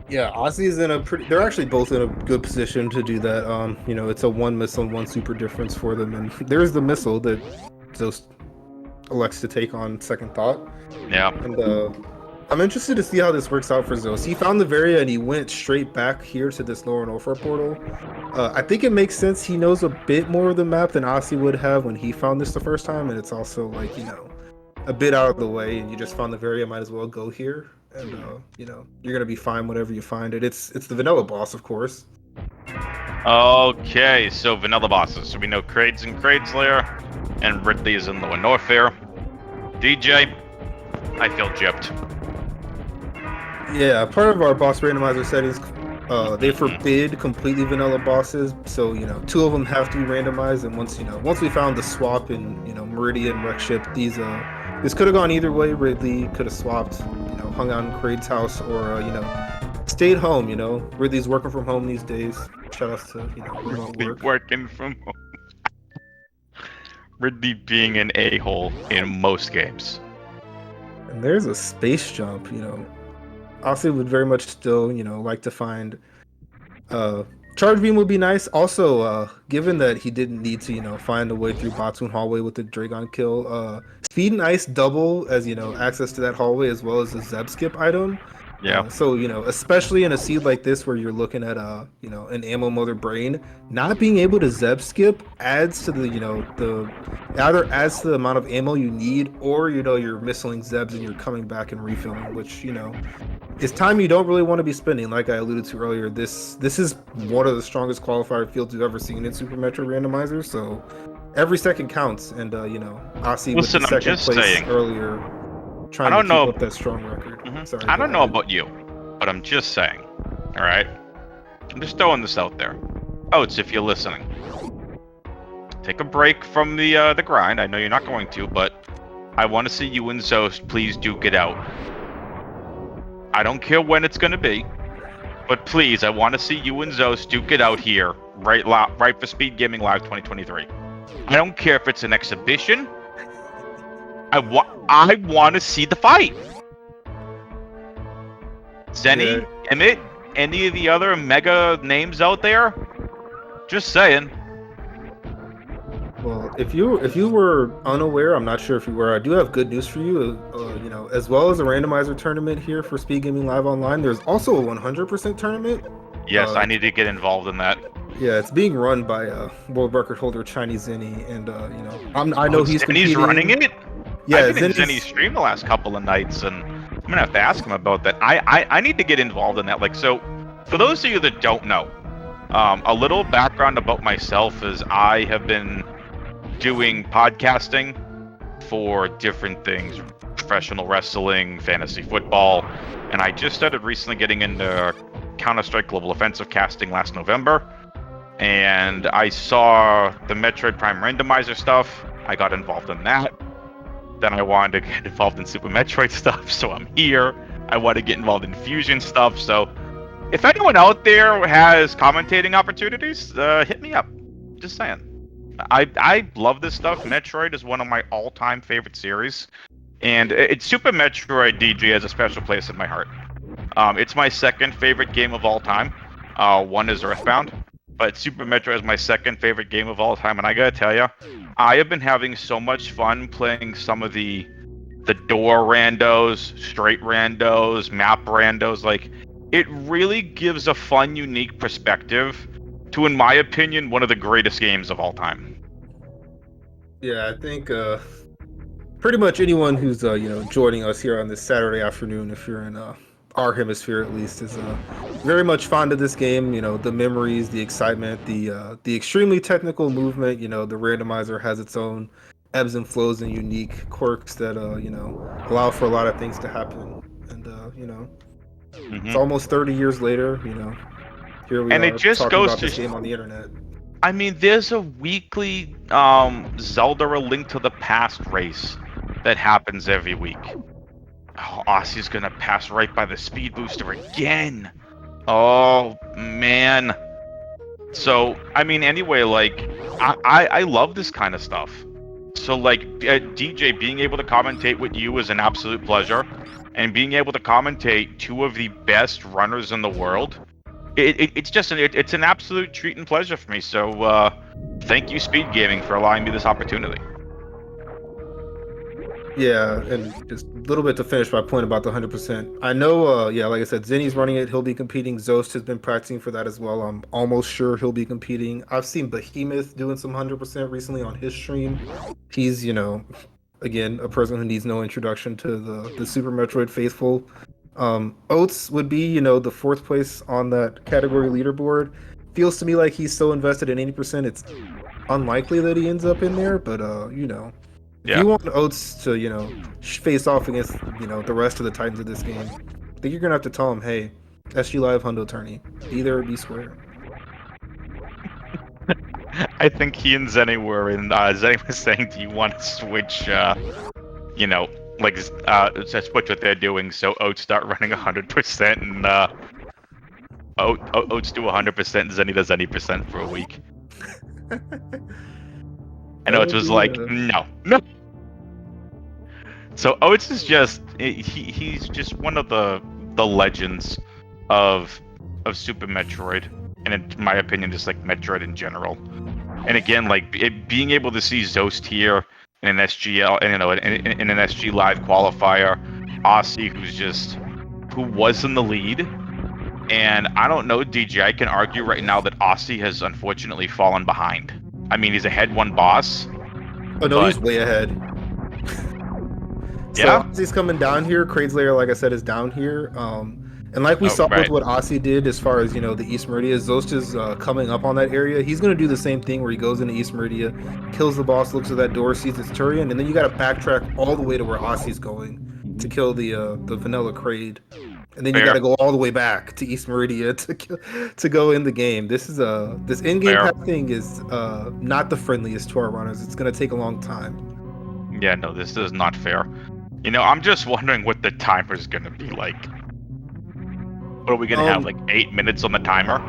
Yeah, Aussie's they're actually both in a good position to do that. It's a one missile, one super difference for them, and there's the missile that Zost elects to take on second thought. Yeah. And I'm interested to see how this works out for Zost. He found the Varia and he went straight back here to this Lower Norfolk portal. I think it makes sense. He knows a bit more of the map than Aussie would have when he found this the first time, and it's also like, a bit out of the way, and you just found the Varia, might as well go here. And you're gonna be fine whatever you find it. It's the vanilla boss, of course. Okay, so vanilla bosses. So we know Kraid's in Kraid's lair, and Ridley is in Lower Norfair. DJ, I feel gypped. Yeah, part of our boss randomizer settings, they forbid completely vanilla bosses. So two of them have to be randomized, and once we found the swap in Meridian Wreck Ship, this could have gone either way. Ridley could have swapped, hung out in Kraid's house, or stayed home. Ridley's working from home these days. Shout out to remote work. Working from home. Ridley being an a-hole in most games. And there's a space jump. Aussie would very much still, like to find. Charge beam would be nice. Also, given that he didn't need to, find a way through Batoon hallway with the Dragon kill, speed and ice double as access to that hallway as well as a Zeb skip item. Yeah. So especially in a seed like this where you're looking at an ammo Mother Brain, not being able to Zeb skip adds to the either adds to the amount of ammo you need, or you're missing Zebs and you're coming back and refilling, which is time you don't really want to be spending. Like I alluded to earlier, this is one of the strongest qualifier fields we've ever seen in Super Metroid Randomizer, so every second counts. And Aussie with the second place earlier, trying to keep up that strong record. Sorry, I don't know about you, but I'm just saying. All right, I'm just throwing this out there. Oates, if you're listening, take a break from the grind. I know you're not going to, but I want to see you and Zost please duke it out. I don't care when it's gonna be, but please, I want to see you and Zost duke it out here, right for Speedgaming Live 2023. I don't care if it's an exhibition. I want to see the fight. Zenny, Emmett, any of the other mega names out there? Just saying. Well, if you were unaware, I'm not sure if you were. I do have good news for you. You know, as well as a randomizer tournament here for Speedgaming Live Online, there's also a 100% tournament. Yes, I need to get involved in that. Yeah, it's being run by world record holder Chinese Zenny, and you know, I know he's Zenny's running it. Yeah, I've been in Zenny's stream the last couple of nights, and I'm gonna have to ask him about that. I need to get involved in that. Like, so for those of you that don't know, a little background about myself is I have been doing podcasting for different things, professional wrestling, fantasy football, and I just started recently getting into Counter-Strike Global Offensive casting last November, and I saw the Metroid Prime Randomizer stuff. I got involved in that. Then I wanted to get involved in Super Metroid stuff, so I'm here. I want to get involved in Fusion stuff, so if anyone out there has commentating opportunities, hit me up. Just saying. I love this stuff. Metroid is one of my all-time favorite series, and it's Super Metroid DJ has a special place in my heart. It's my second favorite game of all time. One is Earthbound, but Super Metroid is my second favorite game of all time, and I gotta tell you, I have been having so much fun playing some of the door randos, straight randos, map randos. Like, it really gives a fun, unique perspective to, in my opinion, one of the greatest games of all time. Yeah, I think pretty much anyone who's you know, joining us here on this Saturday afternoon, if you're in our hemisphere at least, is very much fond of this game. You know, the memories, the excitement, the extremely technical movement. You know, the randomizer has its own ebbs and flows and unique quirks that you know, allow for a lot of things to happen. And you know, it's almost 30 years later. You know, here we and are it just talking goes about to this game on the internet. I mean, there's a weekly Zelda: A Link to the Past race that happens every week. Oh, Aussie's gonna pass right by the speed booster again. Oh man. So I mean, anyway, like I love this kind of stuff. So like DJ, being able to commentate with you is an absolute pleasure, and being able to commentate two of the best runners in the world, it's just it's an absolute treat and pleasure for me. So thank you, Speedgaming, for allowing me this opportunity. Yeah, and just a little bit to finish my point about the 100%. I know, yeah, like I said, Zenny's running it. He'll be competing. Zost has been practicing for that as well. I'm almost sure he'll be competing. I've seen Behemoth doing some 100% recently on his stream. He's, you know, again, a person who needs no introduction to the Super Metroid faithful. Oates would be, you know, the fourth place on that category leaderboard. Feels to me like he's so invested in 80%, it's unlikely that he ends up in there, but, you know. If you want Oates to, you know, face off against, you know, the rest of the Titans of this game, I think you're going to have to tell him, hey, SGLIVE Hundo Tourney, be there or be square. I think he and Zenny were in, Zenny was saying, do you want to switch, you know, like, switch what they're doing, so Oates start running 100% and, Oates do 100% and Zenny does 80% for a week. And Oates was like, no. So Oates is just he's just one of the legends of Super Metroid, and in my opinion, just like Metroid in general. And again, like being able to see Zost here in an SGL, and you know, in an SG Live qualifier, Aussie, who was in the lead, and I don't know, DJ, I can argue right now that Aussie has unfortunately fallen behind. I mean, he's ahead one boss. Oh no, he's way ahead. So yeah, Aussie's coming down here. Craig's Lair, like I said, is down here. And like we saw with what Aussie did, as far as, you know, the East Meridia, Zost is coming up on that area. He's gonna do the same thing where he goes into East Meridia, kills the boss, looks at that door, sees it's Turian, and then you got to backtrack all the way to where Aussie's going to kill the vanilla Kraid. and then you got to go all the way back to East Meridia to go in the game. This in-game path thing is not the friendliest to our runners. It's gonna take a long time. Yeah, no, this is not fair. You know, I'm just wondering what the timer is gonna be like. What are we gonna have, like 8 minutes on the timer?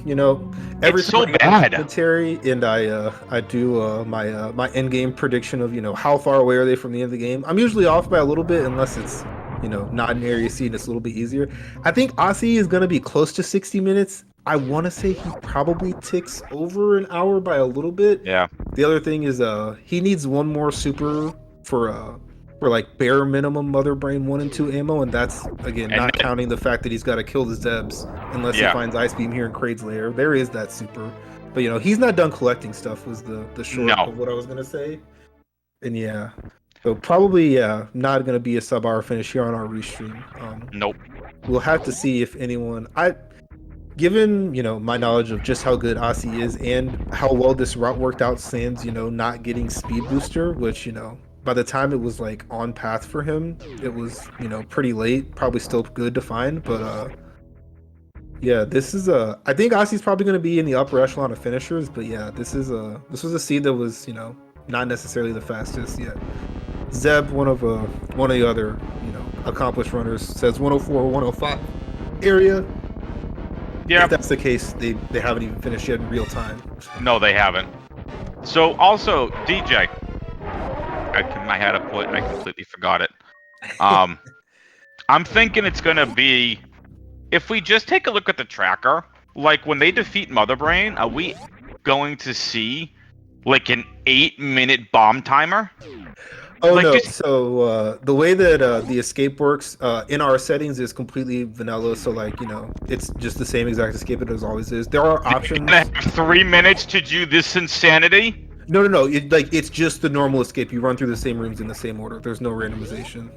You know, every it's so bad. Commentary, and I do my end game prediction of how far away are they from the end of the game. I'm usually off by a little bit unless it's not an area C and it's a little bit easier. I think Aussie is gonna be close to 60 minutes. I want to say he probably ticks over an hour by a little bit. Yeah. The other thing is he needs one more super for like bare minimum Mother Brain 1 and 2 ammo, and that's again not counting the fact that he's got to kill the Zebs unless he finds Ice Beam here in Kraid's lair. There is that super, but he's not done collecting stuff. Was the short of what I was gonna say, and so probably not gonna be a sub-hour finish here on our restream. Nope. We'll have to see if anyone given my knowledge of just how good Aussie is and how well this route worked out sans not getting speed booster, which by the time it was like on path for him, it was pretty late, probably still good to find, but this is I think Aussie's probably going to be in the upper echelon of finishers, but this was a seed that was not necessarily the fastest yet. Zeb, one of the other accomplished runners, says 104 or 105 area. Yeah, if that's the case, they haven't even finished yet in real time. No, they haven't. So also DJ, I had a point and I completely forgot it. I'm thinking it's gonna be, if we just take a look at the tracker, like when they defeat Mother Brain, are we going to see like an 8-minute bomb timer? Oh like, no! So the way that the escape works in our settings is completely vanilla. So like it's just the same exact escape it always is. There are options. You're gonna have 3 minutes to do this insanity? No. It's just the normal escape. You run through the same rooms in the same order. There's no randomization.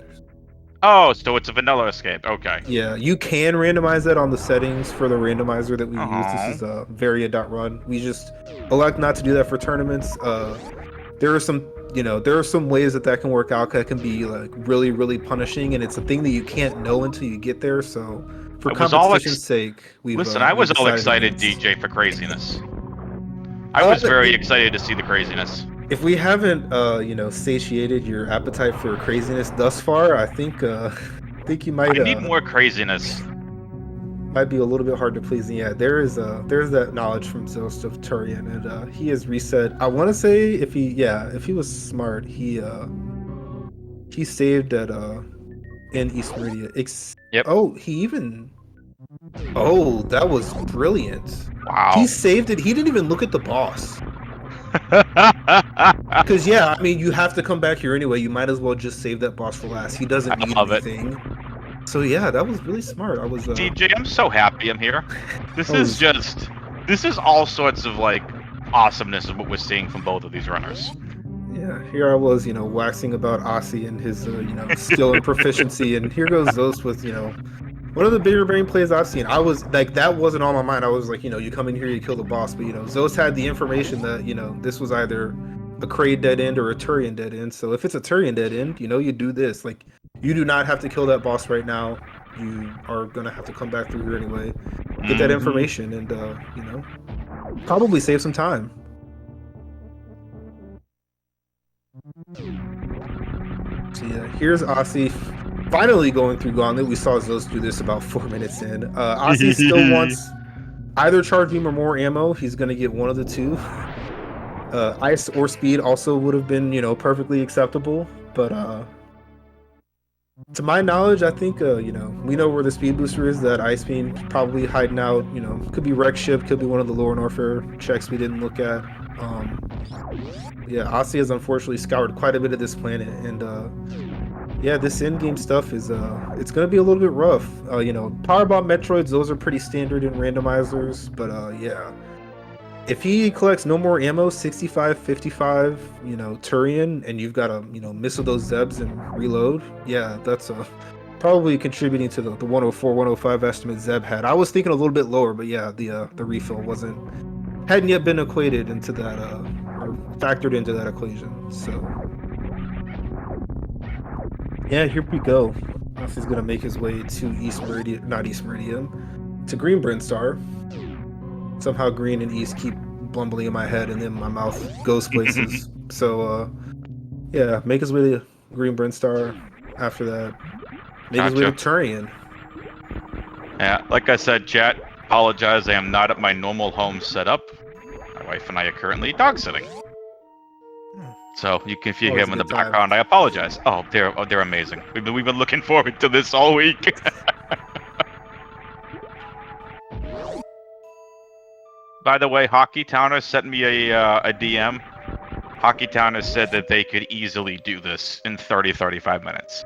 Oh, so it's a vanilla escape. Okay. Yeah, you can randomize that on the settings for the randomizer that we use. This is Varia.run. We just elect not to do that for tournaments. There are some ways that can work out that can be like really, really punishing, and it's a thing that you can't know until you get there. So for competition's sake, I was all excited, DJ, for craziness. I was very excited to see the craziness. If we haven't, satiated your appetite for craziness thus far, I think you might. I need more craziness. Might be a little bit hard to please. And yeah, there's that knowledge from Zost of Turian, and he has reset. I want to say if he was smart, he saved at in East Meridia. Yep. Oh, he even. Oh, that was brilliant. Wow. He saved it. He didn't even look at the boss. Because you have to come back here anyway. You might as well just save that boss for last. He doesn't need anything. So that was really smart. I was DJ, I'm so happy I'm here. This is all sorts of like awesomeness of what we're seeing from both of these runners. Yeah, here I was, waxing about Aussie and his skill and proficiency, and here goes Zost with one of the bigger brain plays I've seen. I was like, that wasn't on my mind. I was like, you come in here, you kill the boss, but Zost had the information that this was either a Kraid dead end or a Turian dead end. So if it's a Turian dead end, you do this. Like, you do not have to kill that boss right now. You are gonna have to come back through here anyway, get that information, and probably save some time. So here's Aussie finally going through Gauntlet. We saw Zost do this about 4 minutes in. Aussie still wants either Charge Beam or more ammo. He's gonna get one of the two. Ice or Speed also would have been perfectly acceptable, but to my knowledge, I think we know where the speed booster is. That Ice Beam probably hiding out. Could be Wreck Ship, could be one of the lower Norfair checks we didn't look at. Aussie has unfortunately scoured quite a bit of this planet, and this in-game stuff is it's gonna be a little bit rough. Power Bomb Metroids, those are pretty standard in randomizers, but if he collects no more ammo, 65, 55, Turian, and you've got to, missile those Zebs and reload, that's probably contributing to the 104, 105 estimate Zeb had. I was thinking a little bit lower, but the refill hadn't yet been equated into that, or factored into that equation. So, here we go. He's gonna make his way to East Meridian, not East Meridian, to Green Brinstar. Somehow Green and East keep bumbling in my head, and then my mouth goes places. So, yeah, make his way to Green Brinstar. After that, make his way to Turian. Yeah, like I said, chat, apologize. I am not at my normal home setup. My wife and I are currently dog sitting. So if you hear them in the background, I apologize. Oh, they're amazing. We've been looking forward to this all week. By the way, Hockey Towner sent me a DM. Hockey Towner said that they could easily do this in 30-35 minutes.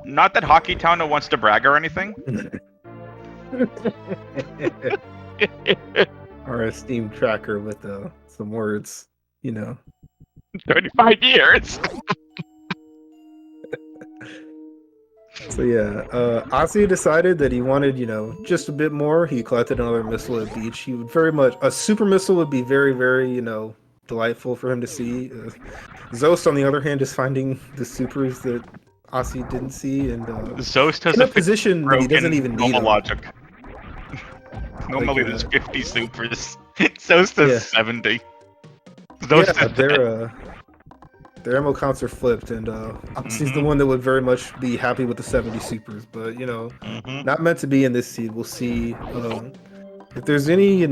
Not that Hockey Towner wants to brag or anything. Our esteemed tracker with some words, 35 years. So yeah, Ozzy decided that he wanted, just a bit more. He collected another missile at beach. He would a super missile would be very, very, delightful for him to see. Zost, on the other hand, is finding the supers that Ozzy didn't see, and Zost has a position that he doesn't even need. Logic. Normally there's 50 supers. Zost has 70. Zost has their ammo counts are flipped, and Ozzy's the one that would very much be happy with the 70 supers, but not meant to be in this seed. We'll see if there's any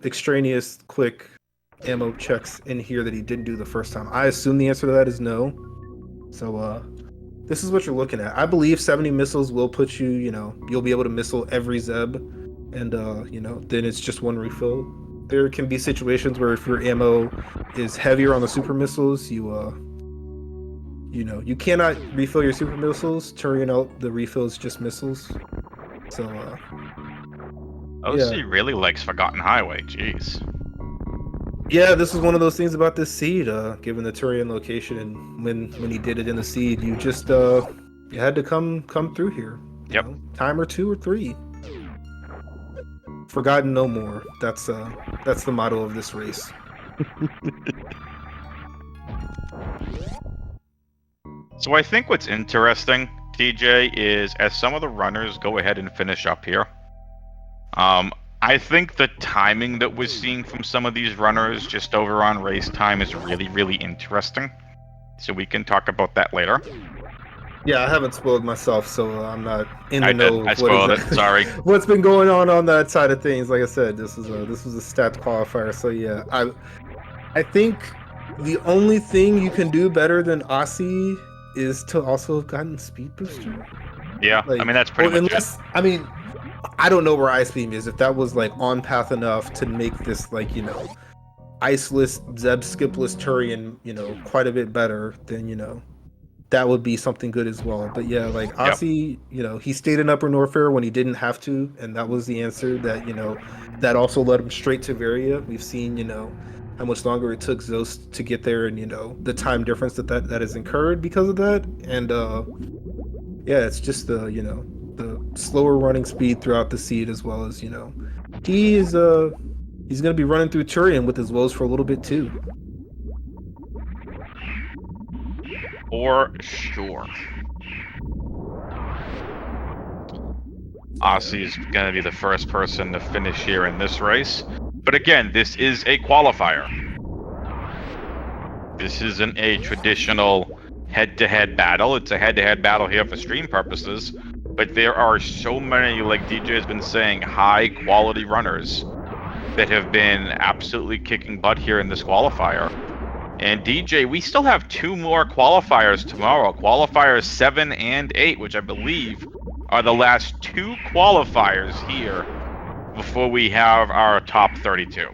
extraneous quick ammo checks in here that he didn't do the first time. I assume the answer to that is no. So this is what you're looking at. I believe 70 missiles will put you, you'll be able to missile every Zeb, and then it's just one refill. There can be situations where if your ammo is heavier on the super missiles, you cannot refill your super missiles. Turning out the refills just missiles. So OC really likes Forgotten Highway. Jeez. Yeah, this is one of those things about this seed. Given the Turian location and when he did it in the seed, you just you had to come through here. Yep. Time or 2 or 3. Forgotten no more. That's the motto of this race. So I think what's interesting, TJ, is as some of the runners go ahead and finish up here, I think the timing that we're seeing from some of these runners just over on race time is really, really interesting. So we can talk about that later. Yeah, I haven't spoiled myself, so I'm not in the know. I spoiled it. Sorry. What's been going on that side of things? Like I said, this was a stat qualifier. So yeah, I think the only thing you can do better than Aussie is to also have gotten speed booster. Yeah, I mean that's pretty much it. I mean, I don't know where Ice Beam is. If that was like on path enough to make this iceless Zeb skipless Turian, quite a bit better, then that would be something good as well. But yeah, like Aussie, he stayed in Upper Norfair when he didn't have to, and that was the answer that that also led him straight to Varia. We've seen how much longer it took Zost to get there, and the time difference that has incurred because of that. And yeah, it's just the slower running speed throughout the seed, as well as he's gonna be running through Turian with his woes for a little bit too. For sure. Aussie is going to be the first person to finish here in this race. But again, this is a qualifier. This isn't a traditional head-to-head battle. It's a head-to-head battle here for stream purposes. But there are so many, like DJ has been saying, high-quality runners that have been absolutely kicking butt here in this qualifier. And DJ, we still have 2 more qualifiers tomorrow. Qualifiers 7 and 8, which I believe are the last 2 qualifiers here before we have our top 32.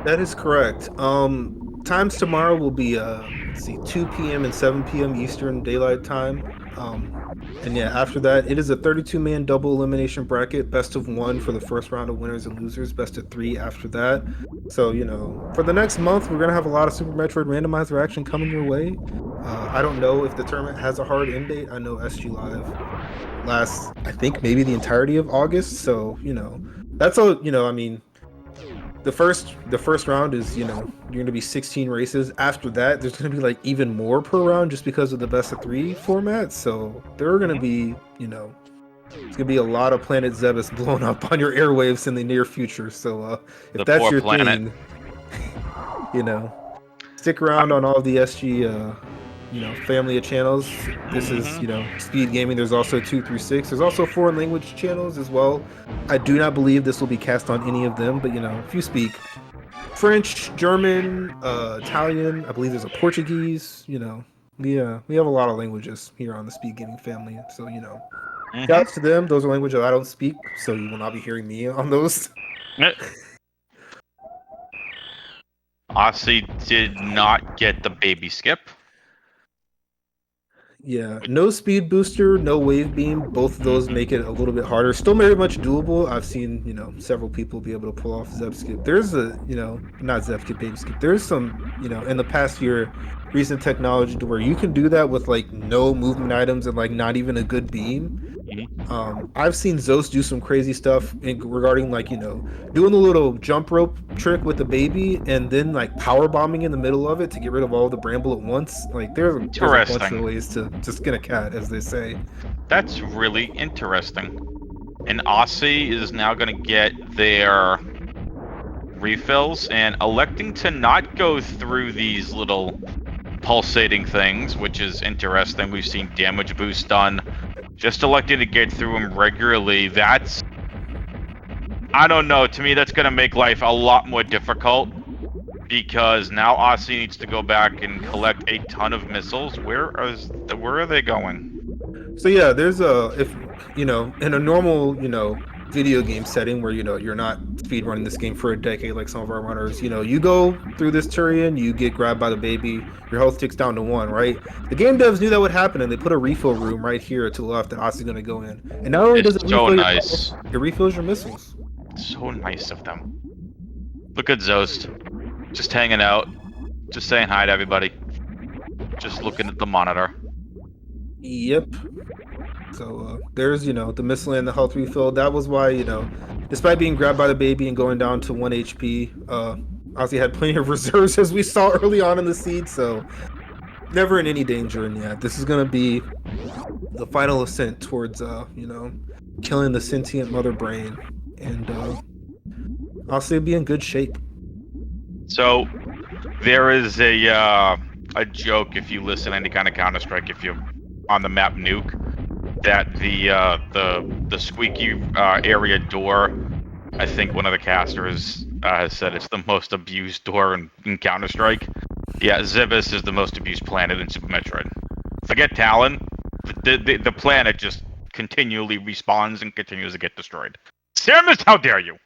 That is correct. Times tomorrow will be 2 p.m. and 7 p.m. Eastern Daylight Time. And yeah, after that, it is a 32-man double elimination bracket, best of 1 for the first round of winners and losers, best of 3 after that. So, for the next month, we're going to have a lot of Super Metroid Randomizer action coming your way. I don't know if the tournament has a hard end date. I know SGLIVE lasts, I think, maybe the entirety of August. So, that's all, I mean, the first round is, you know, you're gonna be 16 races. After that, there's gonna be like even more per round just because of the best of 3 format. So there are gonna be, you know, it's gonna be a lot of Planet Zebus blown up on your airwaves in the near future. So if that's your thing, you know, stick around on all the SG, you know, family of channels. This is, you know, Speedgaming. There's also 2 through 6. There's also foreign language channels as well. I do not believe this will be cast on any of them, but you know, if you speak French, German, Italian, I believe there's a Portuguese. You know, we have a lot of languages here on the Speedgaming family. So you know, shouts to them. Those are languages I don't speak, so you will not be hearing me on those. Aussie did not get the baby skip. Yeah, no speed booster, no wave beam. Both of those make it a little bit harder. Still very much doable. I've seen, you know, several people be able to pull off Zep skip. There's a, you know, not Zep skip, baby skip. There's some, you know, in the past year, recent technology to where you can do that with like no movement items and like not even a good beam. I've seen Zos do some crazy stuff regarding like, you know, doing the little jump rope trick with the baby and then like power bombing in the middle of it to get rid of all the bramble at once. Like there's a bunch of ways to skin a cat, as they say. That's really interesting. And Aussie is now going to get their refills and electing to not go through these little pulsating things, which is interesting. We've seen damage boost done. Just electing to get through them regularly, that's... I don't know, to me that's going to make life a lot more difficult. Because now Aussie needs to go back and collect a ton of missiles. Where are they going? So yeah, there's if, you know, in a normal, you know, video game setting where, you know, you're not speedrunning this game for a decade like some of our runners, you know, you go through this Turian, you get grabbed by the baby, your health ticks down to 1, right? The game devs knew that would happen and they put a refill room right here to the left that Aussie's gonna go in. And not only does it refill your health, it refills your missiles. So nice of them. Look at Zost. Just hanging out. Just saying hi to everybody. Just looking at the monitor. Yep. So there's, you know, the missile and the health refill. That was why, you know, despite being grabbed by the baby and going down to 1 HP, Aussie had plenty of reserves as we saw early on in the seed, so never in any danger. And yeah, this is going to be the final ascent towards, you know, killing the sentient mother brain. And Aussie will be in good shape. So there is a joke, if you listen to any kind of Counter-Strike, if you're on the map Nuke, that the squeaky area door, I think one of the casters has said it's the most abused door in Counter-Strike. Yeah, Zebus is the most abused planet in Super Metroid. Forget Talon, the planet just continually respawns and continues to get destroyed. Samus, how dare you!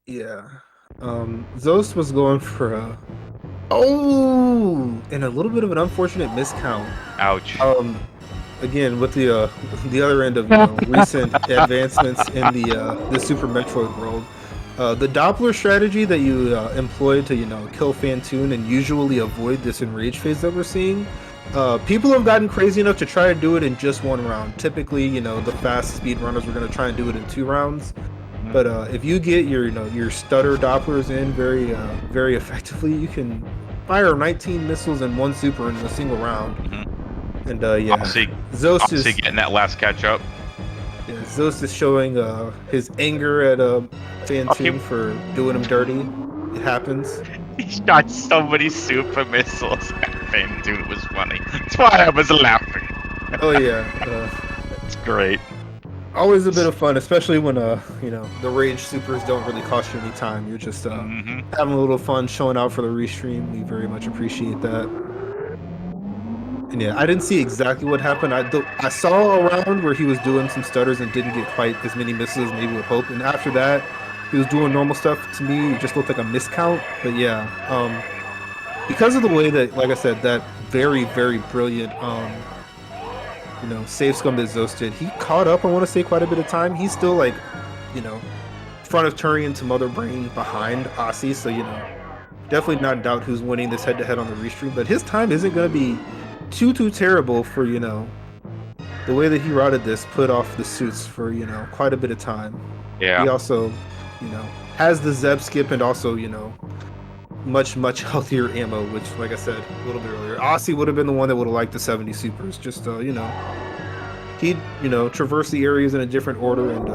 Yeah. Zos was going for a... Oh! And a little bit of an unfortunate miscount. Ouch. Again, with the other end of, you know, recent advancements in the Super Metroid world, the Doppler strategy that you employ to, you know, kill Fantoon and usually avoid this enrage phase that we're seeing, people have gotten crazy enough to try to do it in just 1 round. Typically, you know, the fast speedrunners are going to try and do it in 2 rounds. But if you get your, you know, your stutter Dopplers in very effectively, you can fire 19 missiles and 1 super in a single round. And yeah, Zost is getting that last catch up. Yeah, Zost is showing his anger at Fantoon for doing him dirty. It happens. He shot so many super missiles at Fantoon. It was funny. That's why I was laughing. Oh yeah, it's great. Always a bit of fun, especially when you know, the rage supers don't really cost you any time. You're just having a little fun, showing out for the restream. We very much appreciate that. And yeah, I didn't see exactly what happened. I saw a round where he was doing some stutters and didn't get quite as many misses as maybe would hope. And after that, he was doing normal stuff. To me, it just looked like a miscount. But yeah, because of the way that, like I said, that very, very brilliant you know, save scum that Zos did, he caught up, I want to say, quite a bit of time. He's still, like, you know, front of Turian to Mother Brain behind Aussie, so, you know, definitely not doubt who's winning this head-to-head on the restream, but his time isn't going to be too terrible for, you know, the way that he routed this, put off the suits for, you know, quite a bit of time. Yeah. He also, you know, has the Zeb skip and also, you know, much healthier ammo, which, like I said a little bit earlier, Aussie would have been the one that would have liked the 70 supers. Just, you know, he'd, you know, traverse the areas in a different order and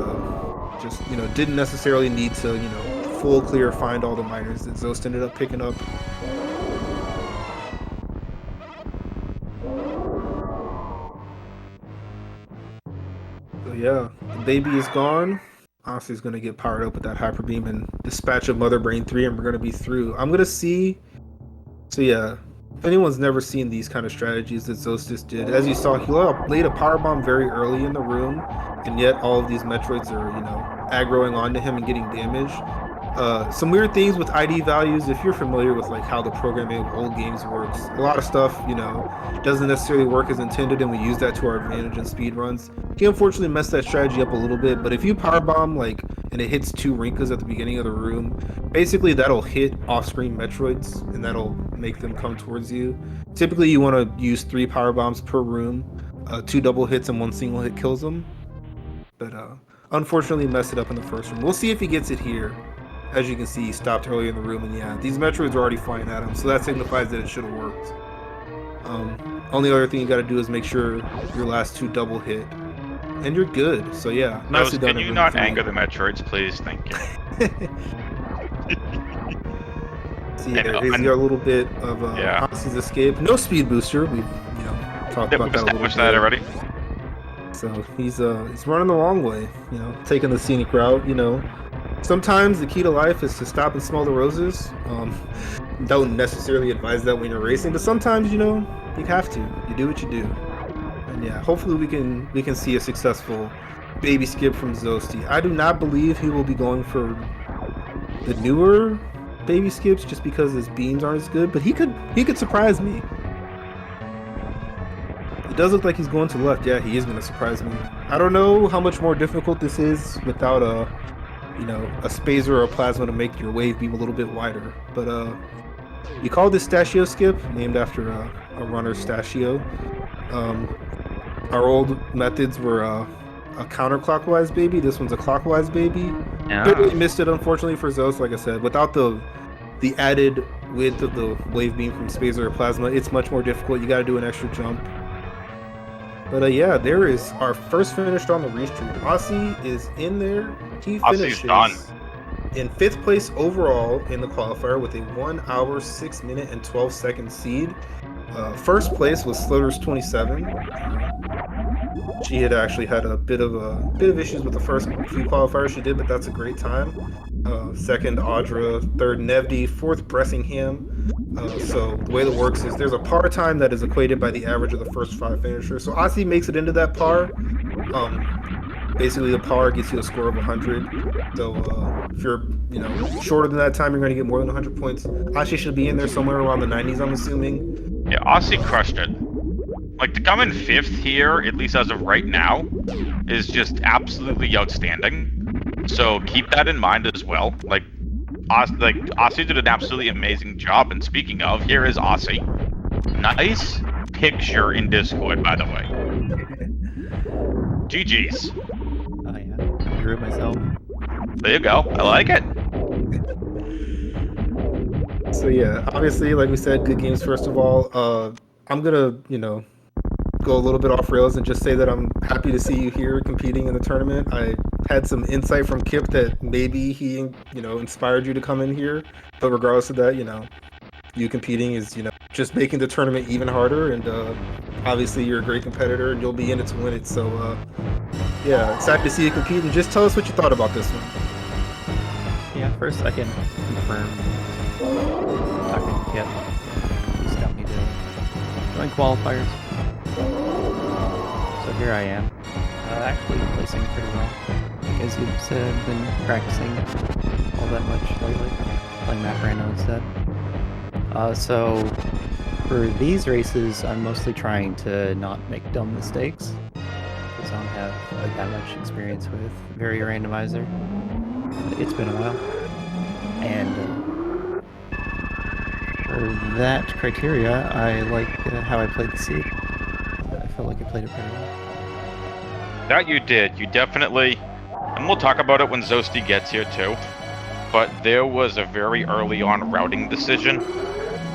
just, you know, didn't necessarily need to, you know, full clear find all the miners that Zost ended up picking up. So yeah, the baby is gone. Aussie's gonna get powered up with that hyper beam and dispatch of Mother Brain 3, and we're gonna be through. I'm gonna see. So yeah, if anyone's never seen these kind of strategies that Zost just did, as you saw, he laid a power bomb very early in the room, and yet all of these Metroids are, you know, aggroing onto him and getting damage. Some weird things with ID values, if you're familiar with like how the programming of old games works, a lot of stuff, you know, doesn't necessarily work as intended, and we use that to our advantage in speedruns. He unfortunately messed that strategy up a little bit, but if you power bomb like and it hits 2 Rinkas at the beginning of the room, basically that'll hit off-screen Metroids and that'll make them come towards you. Typically you want to use 3 power bombs per room, 2 double hits and 1 single hit kills them, but unfortunately messed it up in the first room. We'll see if he gets it here. As you can see, he stopped early in the room, and yeah, these Metroids are already flying at him, so that signifies that it should have worked. Only other thing you got to do is make sure your last 2 double hit, and you're good. So yeah, nicely done. Can you not anger the Metroids, please? Thank you. See, there's a little bit of Aussie's escape. No speed booster. We've talked about that a little bit. That already. So he's running the wrong way. You know, taking the scenic route. You know. Sometimes the key to life is to stop and smell the roses. Don't necessarily advise that when you're racing, but sometimes, you know, you have to. You do what you do. And yeah, hopefully we can see a successful baby skip from Zosty. I do not believe he will be going for the newer baby skips just because his beams aren't as good, but he could surprise me. It does look like he's going to the left. Yeah, he is going to surprise me. I don't know how much more difficult this is without a spazer or a plasma to make your wave beam a little bit wider. But you call this Stachio skip, named after a runner Stachio. Our old methods were a counterclockwise baby. This one's a clockwise baby. Yeah. Barely missed it, unfortunately, for Zost. Like I said, without the added width of the wave beam from spazer or plasma, it's much more difficult. You got to do an extra jump. But yeah, there is our first finish on the restream. Aussie is in there. He finishes in 5th place overall in the qualifier with a 1 hour, 6 minute, and 12 second seed. First place was Slitter's 27. She had actually had a bit of issues with the first few qualifiers she did, but that's a great time. Second, Audra. Third, Nevdi. Fourth, Bressingham. So the way that works is there's a par time that is equated by the average of the first 5 finishers. So Aussie makes it into that par. Basically, the par gets you a score of 100. So if you're shorter than that time, you're going to get more than 100 points. Aussie should be in there somewhere around the 90s, I'm assuming. Yeah, Aussie crushed it. Like, to come in 5th here, at least as of right now, is just absolutely outstanding. So keep that in mind as well. Like Aussie did an absolutely amazing job. And speaking of, here is Aussie. Nice picture in Discord, by the way. GG's. Oh yeah, I drew it myself. There you go. I like it. So yeah, obviously, like we said, good games first of all. I'm gonna, go a little bit off rails and just say that I'm happy to see you here competing in the tournament. I had some insight from Kip that maybe he, inspired you to come in here. But regardless of that, you competing is, just making the tournament even harder. And obviously you're a great competitor and you'll be in it to win it. So yeah, excited to see you compete. And just tell us what you thought about this one. Yeah, first I can confirm talking to Kip. He's got me to join qualifiers. So here I am, actually placing pretty well. As you said, I've been practicing all that much lately, playing Map Rando instead. So for these races, I'm mostly trying to not make dumb mistakes, because I don't have that much experience with Very Randomizer. It's been a while, and for that criteria, I like how I played the seed. I felt like I played it pretty well. That you did. You definitely and we'll talk about it when Zosty gets here too, but there was a very early on routing decision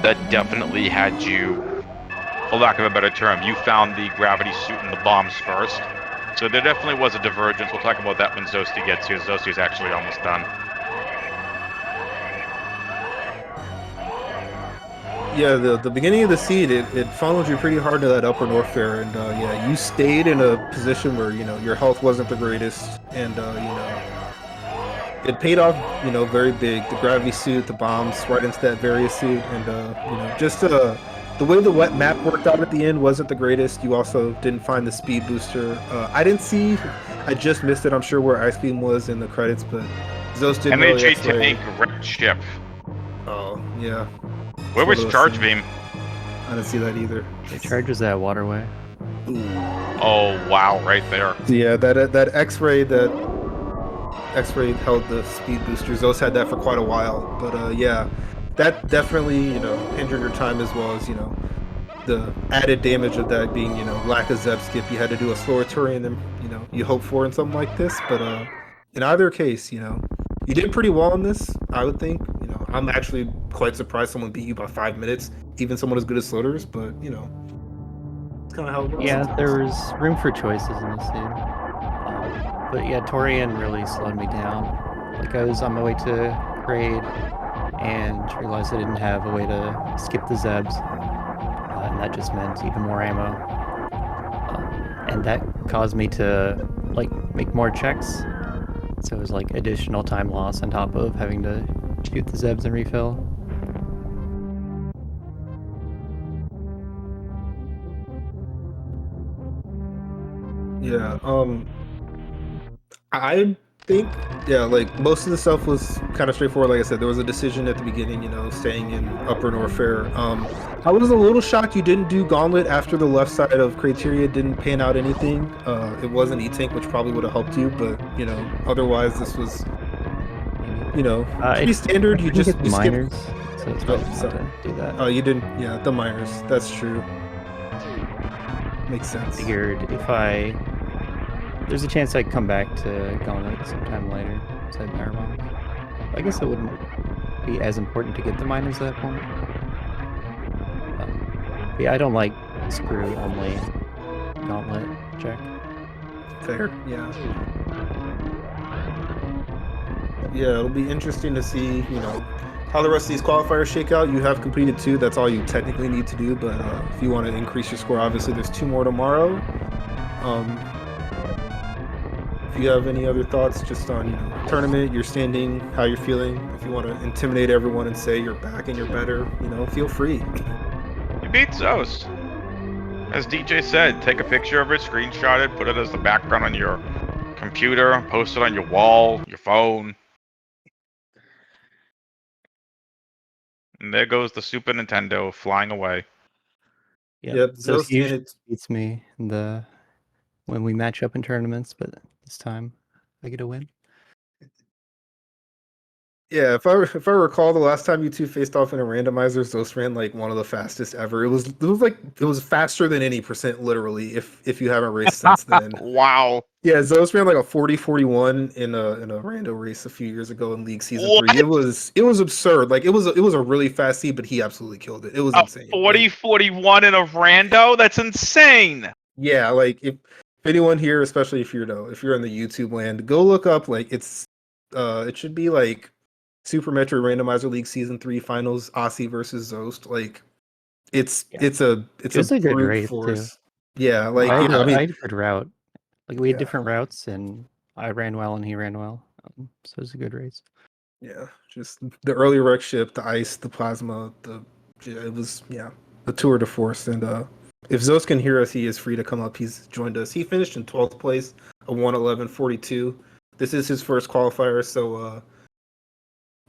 that definitely had you, for lack of a better term, you found the gravity suit and the bombs first. So there definitely was a divergence. We'll talk about that when Zosty gets here. Zosty's actually almost done. Yeah, the beginning of the seed, it followed you pretty hard to that upper north fair, and yeah, you stayed in a position where, you know, your health wasn't the greatest, and you know, it paid off, you know, very big. The gravity suit, the bombs, right into that various suit, and you know, just the way the wet map worked out at the end wasn't the greatest. You also didn't find the speed booster. I didn't see, I just missed it. I'm sure where Ice Beam was in the credits, but Zos didn't really MHA X-ray. tank red ship. Oh yeah. Where was Charge Beam? I didn't see that either. It charges that waterway. Oh wow, right there. Yeah, that X-ray held the speed boosters. Those had that for quite a while, but yeah, that definitely, you know, hindered your time, as well as, you know, the added damage of that being, you know, lack of Zeb skip. You had to do a slower terrain than, you know, you hope for in something like this. But in either case, you know, you did pretty well in this, I would think. You know, I'm actually quite surprised someone beat you by 5 minutes, even someone as good as Sloters. But you know, it's kind of how it works. Yeah, sometimes. there was room for choices in this scene. But yeah, Torian really slowed me down. Like, I was on my way to grade and realized I didn't have a way to skip the Zebs. And that just meant even more ammo. And that caused me to, like, make more checks. So it was like additional time loss on top of having to shoot the Zebs and refill. Yeah, I think, yeah, like most of the stuff was kind of straightforward. Like I said, there was a decision at the beginning, you know, staying in Upper North Fair. I was a little shocked you didn't do Gauntlet after the left side of Criteria didn't pan out anything. It was an E-Tank, which probably would have helped you, but, you know, otherwise this was, you know, pretty standard. You just get miners, so it's probably not to do that. Oh, you didn't, yeah, the miners. That's true. Makes sense. Figured if there's a chance I'd come back to Gauntlet sometime later, so I'd power bombs. I guess it wouldn't be as important to get the miners at that point. Yeah, I don't like screw only Gauntlet check. Fair, yeah. Yeah, it'll be interesting to see, you know, how the rest of these qualifiers shake out. You have completed 2. That's all you technically need to do. But if you want to increase your score, obviously there's 2 more tomorrow. If you have any other thoughts just on, you know, tournament, your standing, how you're feeling, if you want to intimidate everyone and say you're back and you're better, you know, feel free. You beat Zost. As DJ said, take a picture of it, screenshot it, put it as the background on your computer, post it on your wall, your phone. And there goes the Super Nintendo flying away. Yep, So Zost he usually beats me in when we match up in tournaments, but this time I get a win. Yeah, if I recall, the last time you two faced off in a randomizer, Zost ran like one of the fastest ever. It was faster than any percent, literally. If you haven't raced since then. Wow. Yeah, Zost ran like a 40-41 in a rando race a few years ago in League Season 3. It was absurd. Like it was a really fast seed, but he absolutely killed it. It was insane. 40-41 in a rando? That's insane. Yeah, like if anyone here, especially if you're in the YouTube land, go look up, like, it should be like Super Metroid Randomizer League Season 3 Finals, Aussie versus Zost. Like it's a good brute race force. too. Yeah, like I I mean, had a good route. Like we had Yeah. different routes, and I ran well and he ran well, so it was a good race. yeah, just the early wreck ship, the ice, the plasma, it was the tour de force. And if Zost can hear us, he is free to come up. He's joined us. He finished in 12th place, a 1:11.42. This is his first qualifier, so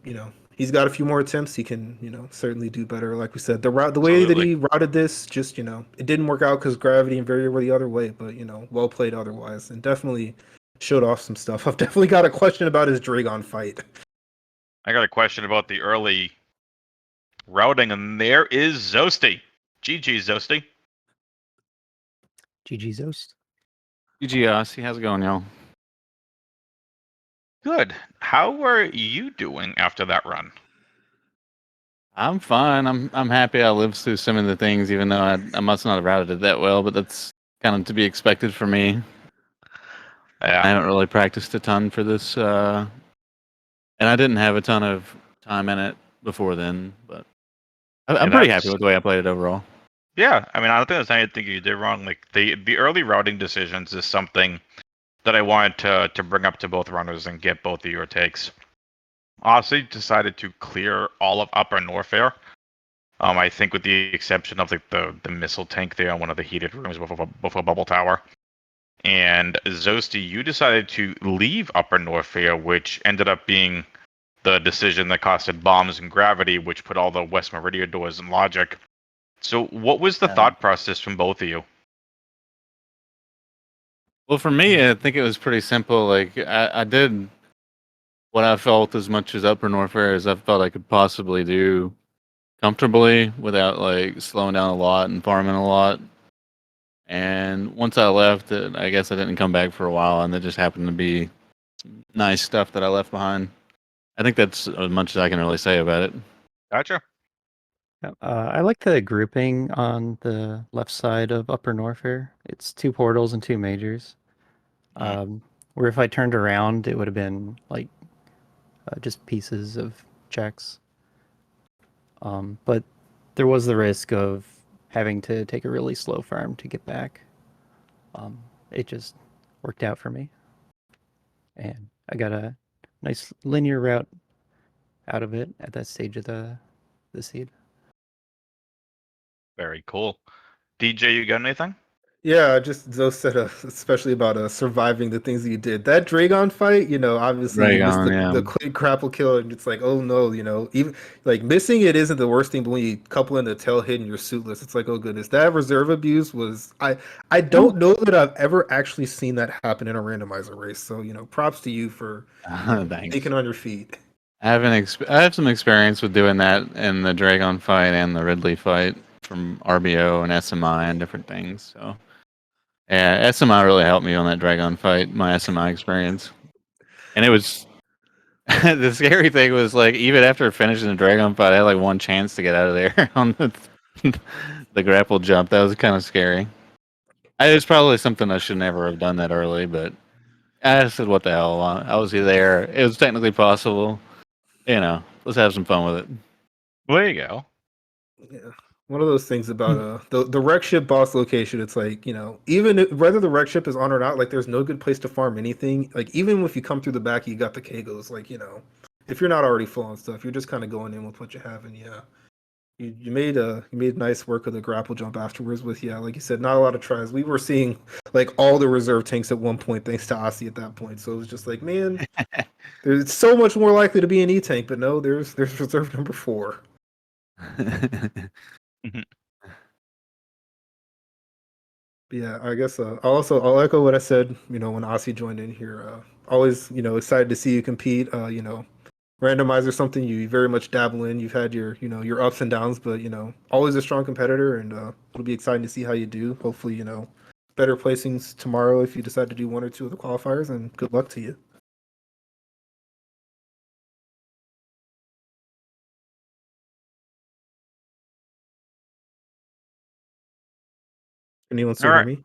you know, he's got a few more attempts. He can, you know, certainly do better. Like we said, the way that he routed this, just, you know, it didn't work out because gravity and Varia were the other way, but, you know, well played otherwise, and definitely showed off some stuff. I've definitely got a question about his Dragon fight. I got a question about the early routing, and there is Zosty. GG, Zosty. GG Zost. GG, Aussie. How's it going, y'all? Good. How are you doing after that run? I'm fine. I'm happy I lived through some of the things, even though I must not have routed it that well. But that's kind of to be expected for me. I Yeah, haven't really practiced a ton for this, and I didn't have a ton of time in it before then. But I'm pretty happy with the way I played it overall. Yeah, I mean, I don't think there's anything you did wrong. Like the early routing decisions is something that I wanted to bring up to both runners and get both of your takes. Honestly, decided to clear all of Upper Norfair. I think with the exception of like the missile tank there on one of the heated rooms before Bubble Tower. And Zosti, you decided to leave Upper Norfair, which ended up being the decision that costed bombs and gravity, which put all the West Meridia doors in logic. So what was the thought process from both of you? Well, for me, I think it was pretty simple. Like I did what I felt as much as Upper Norfair as I felt I could possibly do comfortably without like slowing down a lot and farming a lot. And once I left, I guess I didn't come back for a while, and there just happened to be some nice stuff that I left behind. I think that's as much as I can really say about it. Gotcha. I like the grouping on the left side of Upper Norfair. It's 2 portals and 2 majors. Where if I turned around, it would have been like just pieces of checks. But there was the risk of having to take a really slow farm to get back. It just worked out for me. And I got a nice linear route out of it at that stage of the seed. Very cool. DJ, you got anything? Yeah, just Zoe said, especially about surviving the things that you did. That Dragon fight, obviously you missed the quick grapple kill, and it's like, oh no, even like missing it isn't the worst thing, but when you couple in the tail hit and you're suitless, it's like, oh goodness, that reserve abuse was I don't know that I've ever actually seen that happen in a randomizer race. So props to you for thinking on your feet. I have some experience with doing that in the Dragon fight and the Ridley fight from RBO and SMI and different things. So. Yeah, SMI really helped me on that Dragon fight, my SMI experience. And it was the scary thing was like even after finishing the Dragon fight, I had like one chance to get out of there on the grapple jump. That was kind of scary. It was probably something I should never have done that early, but I said, "What the hell?" I was there. It was technically possible. Let's have some fun with it. There you go. Yeah. One of those things about the wreck ship boss location, it's like, even whether the wreck ship is on or not, like there's no good place to farm anything. Like even if you come through the back, you got the Kagos, like, if you're not already full on stuff, you're just kind of going in with what you have, and yeah. You made nice work of the grapple jump afterwards with, yeah, like you said, not a lot of tries. We were seeing like all the reserve tanks at one point thanks to Aussie at that point. So it was just like, man, there's so much more likely to be an E-tank, but no, there's reserve number 4. Yeah, I guess I'll echo what I said, when Aussie joined in here. Always, excited to see you compete. Randomizer something you very much dabble in. You've had your ups and downs, but always a strong competitor, and it'll be exciting to see how you do. Hopefully, better placings tomorrow if you decide to do 1 or 2 of the qualifiers, and good luck to you. Anyone still hear me?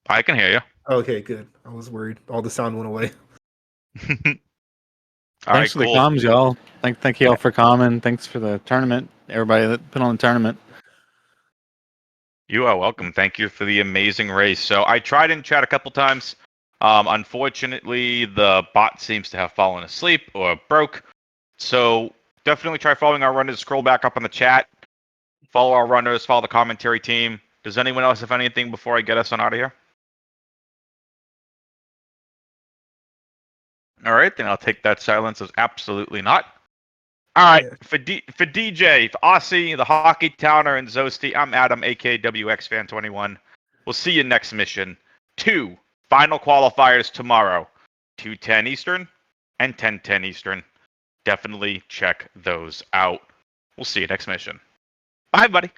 I can hear you. Okay, good. I was worried. All the sound went away. Thanks for the comms, y'all. Thank you all for coming. Thanks for the tournament. Everybody that put on the tournament. You are welcome. Thank you for the amazing race. So I tried in chat a couple times. Unfortunately, the bot seems to have fallen asleep or broke. So definitely try following our runners. Scroll back up on the chat. Follow our runners. Follow the commentary team. Does anyone else have anything before I get us on out of here? All right, then I'll take that silence as absolutely not. All right, for DJ, for Aussie, the Hockey Towner, and Zosti, I'm Adam, aka WXFan21. We'll see you next mission. 2 final qualifiers tomorrow, 2:10 Eastern and 10:10 Eastern. Definitely check those out. We'll see you next mission. Bye, buddy.